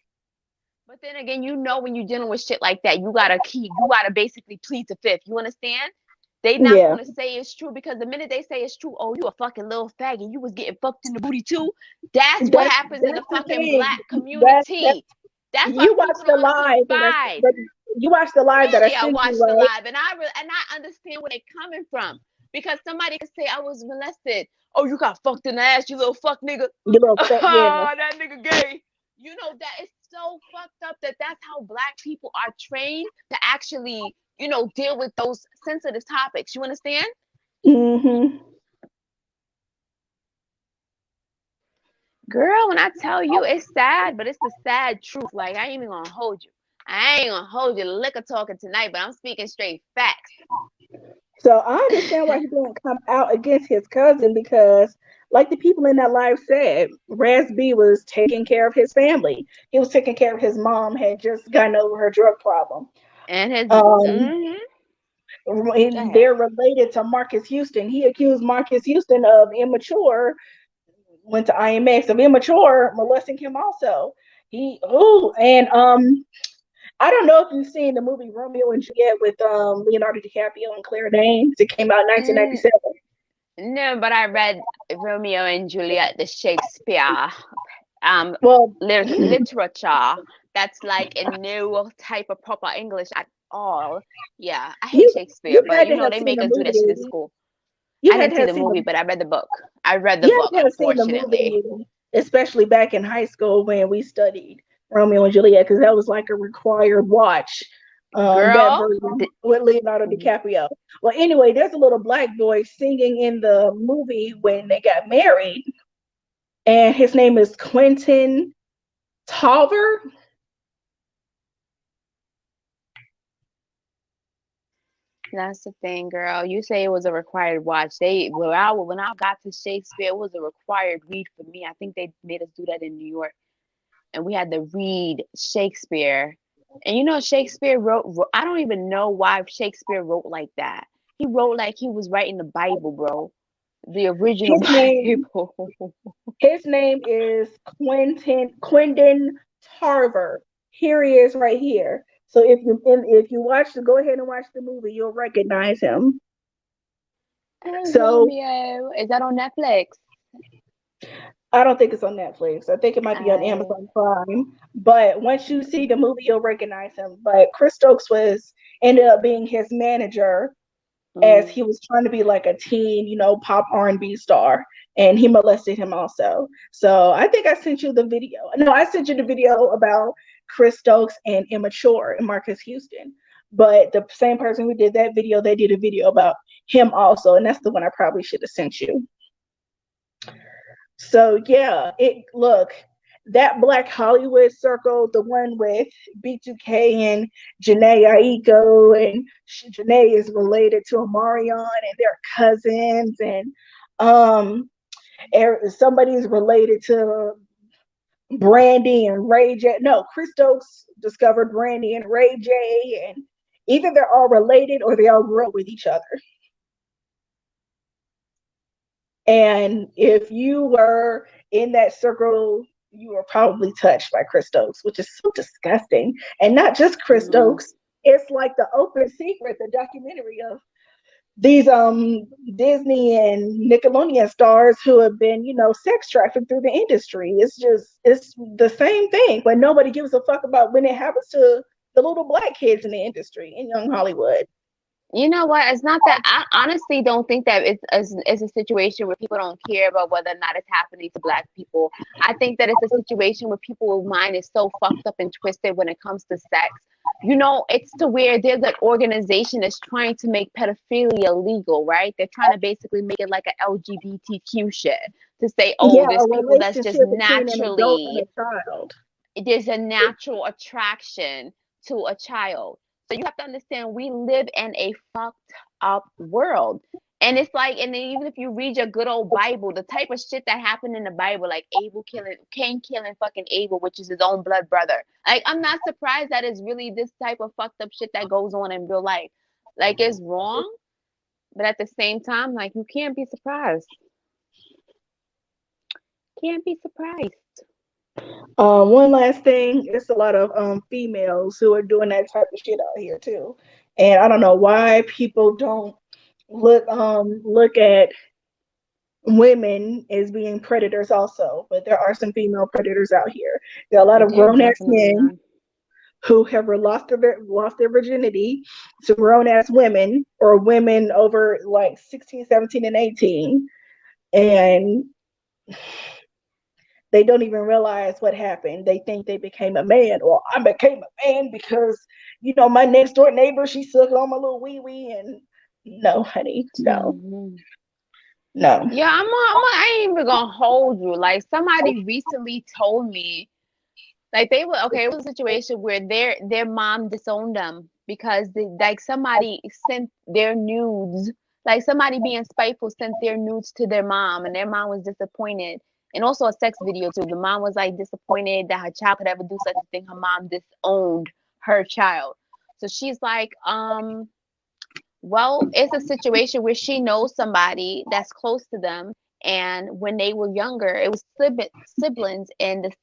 But then again, when you're dealing with shit like that, you gotta basically plead the fifth. You understand? They not gonna say it's true, because the minute they say it's true, oh, you a fucking little faggot, you was getting fucked in the booty too. That's what happens in the fucking black community. That's why you watched the live. You watched the live that I sent you. I watched the live, and I understand where they're coming from, because somebody could say I was molested. Oh, you got fucked in the ass, you little fuck nigga. You little fat nigga. That nigga gay. That is so fucked up that's how black people are trained to actually, deal with those sensitive topics. You understand? Mm-hmm. Girl, when I tell you it's sad, but it's the sad truth. Like, I ain't even gonna hold you. I ain't gonna hold you liquor talking tonight, but I'm speaking straight facts. So I understand why he didn't come out against his cousin, because, like the people in that live said, Raz B was taking care of his family. He was taking care of his mom, had just gotten over her drug problem. And his they're related to Marcus Houston. He accused Marcus Houston of immature, went to IMX, of immature molesting him also. I don't know if you've seen the movie Romeo and Juliet with Leonardo DiCaprio and Claire Danes. It came out in 1997. No, but I read Romeo and Juliet, the Shakespeare literature. That's like a new type of proper English at all. Yeah, I hate Shakespeare, but they make us do that shit in school. I didn't see the movie, but I read the book. Unfortunately. Especially back in high school when we studied Romeo and Juliet, because that was like a required watch. That version with Leonardo DiCaprio. Well, anyway, there's a little black boy singing in the movie when they got married, and his name is Quentin Tarver. That's the thing, girl. You say it was a required watch. When I got to Shakespeare, it was a required read for me. I think they made us do that in New York, and we had to read Shakespeare. And Shakespeare wrote. I don't even know why Shakespeare wrote like that. He wrote like he was writing the Bible, bro. The original Bible. His name is Quentin Tarver. Here he is, right here. So if you go ahead and watch the movie, you'll recognize him. Romeo. Is that on Netflix? I don't think it's on Netflix. I think it might be on Amazon Prime. But once you see the movie, you'll recognize him. But Chris Stokes ended up being his manager, as he was trying to be like a teen, pop R&B star. And he molested him also. So I think I sent you the video. No, I sent you the video about Chris Stokes and Immature and Marcus Houston. But the same person who did that video, they did a video about him also, and that's the one I probably should have sent you. So yeah, look, that Black Hollywood circle, the one with B2K and Jhené Aiko, and Jhené is related to Omarion, and they're cousins, and somebody's related to Brandy and Ray J. No, Chris Stokes discovered Brandy and Ray J, and either they're all related or they all grew up with each other. And if you were in that circle, you were probably touched by Chris Stokes, which is so disgusting. And not just Chris Stokes, it's like the open secret, the documentary of these Disney and Nickelodeon stars who have been, sex trafficked through the industry. It's the same thing, but nobody gives a fuck about when it happens to the little Black kids in the industry in young Hollywood. You know what? It's not that. I honestly don't think that it's a situation where people don't care about whether or not it's happening to Black people. I think that it's a situation where people's mind is so fucked up and twisted when it comes to sex. It's to where there's an organization that's trying to make pedophilia legal, right? They're trying to basically make it like an LGBTQ shit to say, there's people that's just naturally, there's a natural attraction to a child. So you have to understand, we live in a fucked up world. And it's like, and then even if you read your good old Bible, the type of shit that happened in the Bible, like Cain killing fucking Abel, which is his own blood brother. Like, I'm not surprised that it's really this type of fucked up shit that goes on in real life. Like, it's wrong, but at the same time, like, you can't be surprised. Can't be surprised. One last thing, it's a lot of females who are doing that type of shit out here too, and I don't know why people don't look at women as being predators also, but there are some female predators out here. There are a lot of grown-ass men who have lost their virginity to grown-ass women, or women over like 16, 17, and 18, and they don't even realize what happened. They think they became a man, or I became a man because, my next door neighbor, she sucked on my little wee-wee. And no, honey, no. No. Yeah, I ain't even gonna hold you. Like, somebody recently told me, like, it was a situation where their mom disowned them because somebody sent their nudes, like somebody being spiteful sent their nudes to their mom, and their mom was disappointed. And also a sex video too. The mom was like disappointed that her child could ever do such a thing. Her mom disowned her child. So she's like, well, it's a situation where she knows somebody that's close to them. And when they were younger, it was siblings, and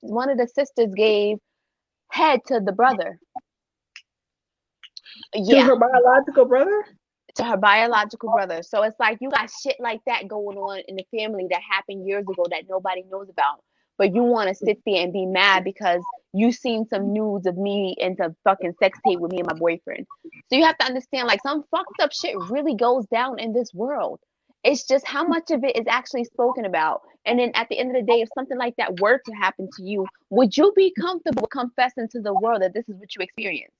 one of the sisters gave head to the brother. Yeah. To her biological brother? To her biological brother. So it's like, you got shit like that going on in the family that happened years ago that nobody knows about. But you want to sit there and be mad because you seen some nudes of me into fucking sex tape with me and my boyfriend. So you have to understand, like, some fucked up shit really goes down in this world. It's just how much of it is actually spoken about. And then at the end of the day, if something like that were to happen to you, would you be comfortable confessing to the world that this is what you experienced?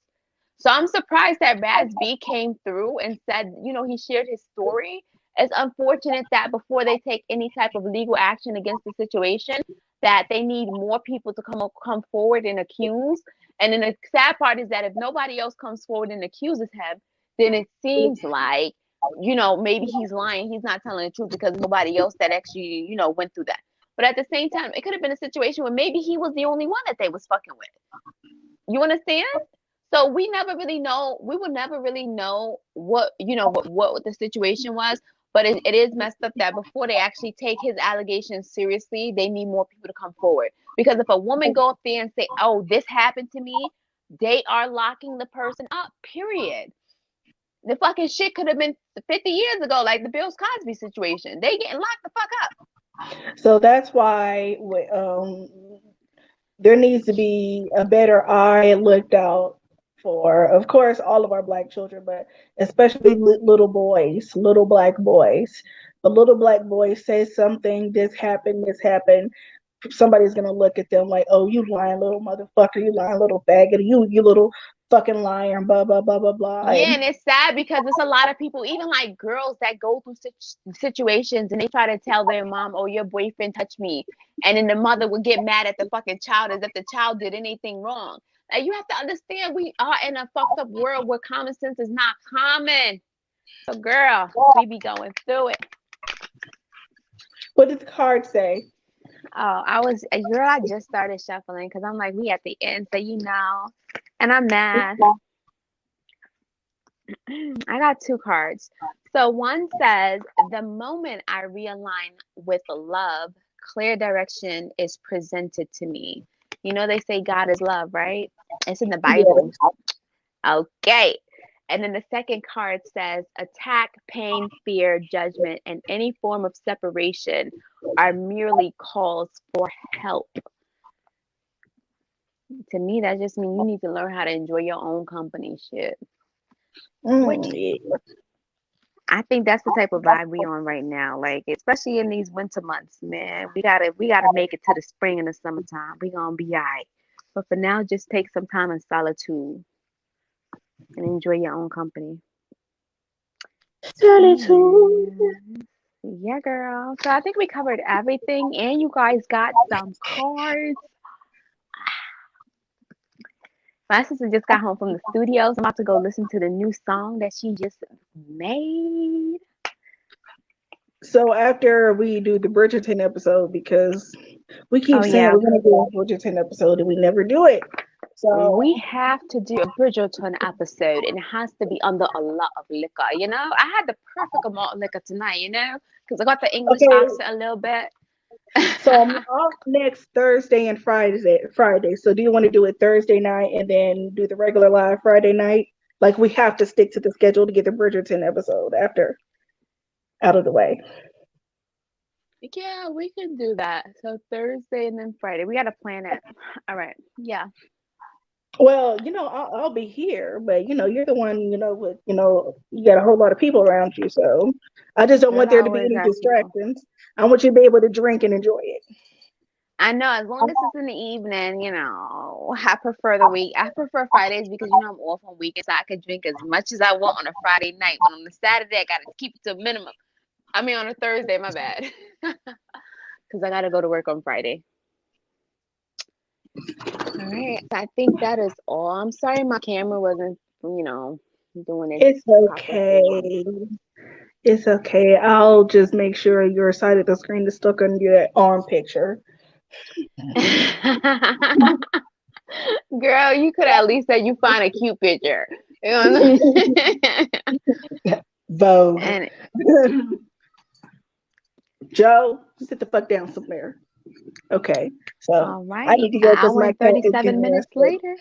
So I'm surprised that 𝗣𝗲 came through and said, he shared his story. It's unfortunate that before they take any type of legal action against the situation, that they need more people to come forward and accuse. And then the sad part is that if nobody else comes forward and accuses him, then it seems like, maybe he's lying. He's not telling the truth because nobody else that actually, went through that. But at the same time, it could have been a situation where maybe he was the only one that they was fucking with. You understand? So we never really know. We will never really know what the situation was. But it is messed up that before they actually take his allegations seriously, they need more people to come forward. Because if a woman go up there and say, "Oh, this happened to me," they are locking the person up. Period. The fucking shit could have been 50 years ago, like the Bill Cosby situation. They getting locked the fuck up. So that's why there needs to be a better eye looked out for, of course, all of our Black children, but especially little boys, little Black boys. The little Black boy says something, this happened, somebody's gonna look at them like, "Oh, you lying little motherfucker, you lying little faggot, you little fucking liar, blah, blah, blah, blah, blah. Yeah, and it's sad because it's a lot of people, even like girls that go through situations and they try to tell their mom, "Oh, your boyfriend touched me," and then the mother would get mad at the fucking child as if the child did anything wrong. Like, you have to understand, we are in a fucked up world where common sense is not common. So, girl, we be going through it. What did the card say? Oh, I just started shuffling because I'm like, we at the end, so and I'm mad. I got 2 cards. So one says, the moment I realign with love, clear direction is presented to me. You know, they say God is love, right? It's in the Bible. Yeah. Okay. And then the second card says, attack, pain, fear, judgment, and any form of separation are merely calls for help. To me, that just means you need to learn how to enjoy your own company, shit. I think that's the type of vibe we on right now. Like, especially in these winter months, man. We gotta make it to the spring and the summertime. We gonna be all right. But for now, just take some time in solitude and enjoy your own company. Solitude. Yeah, girl. So I think we covered everything, and you guys got some cards. My sister just got home from the studio, so I'm about to go listen to the new song that she just made. So after we do the Bridgerton episode, because we keep saying we're going to do a Bridgerton episode and we never do it. So we have to do a Bridgerton episode, and it has to be under a lot of liquor, you know? I had the perfect amount of liquor tonight, you know? Because I got the English accent a little bit. So I'm off next Thursday and Friday. So do you want to do it Thursday night and then do the regular live Friday night? Like, we have to stick to the schedule to get the Bridgerton episode out of the way. Yeah, we can do that. So Thursday and then Friday. We got to plan it. All right. Yeah. Well, I'll be here, but you're the one, with you got a whole lot of people around you, so I just don't want there to be any distractions. I want you to be able to drink and enjoy it. I know, as long as it's in the evening, I prefer the week. I prefer Fridays because I'm off on weekends, so I can drink as much as I want on a Friday night. But on the Saturday, I gotta keep it to a minimum. I mean, on a Thursday, my bad, because I gotta go to work on Friday. All right, I think that is all. I'm sorry my camera wasn't, doing it. It's okay. It's okay. I'll just make sure your side of the screen is stuck on your arm picture. Girl, you could at least say you find a cute picture. You know Vogue. Joe, sit the fuck down somewhere. Okay, so all right. I need to go because my 37 minutes later.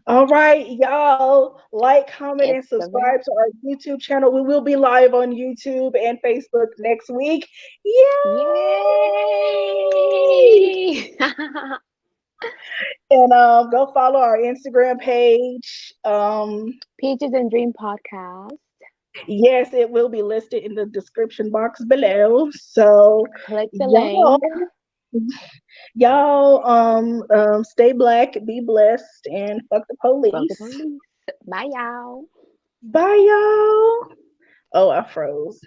All right, y'all, like, comment, and subscribe to our YouTube channel. We will be live on YouTube and Facebook next week. Yay! And go follow our Instagram page. Peaches and Dream Podcast. Yes, it will be listed in the description box below. So click the link. Y'all, stay black, be blessed, and fuck the police. Bye, y'all. Bye, y'all. Oh, I froze.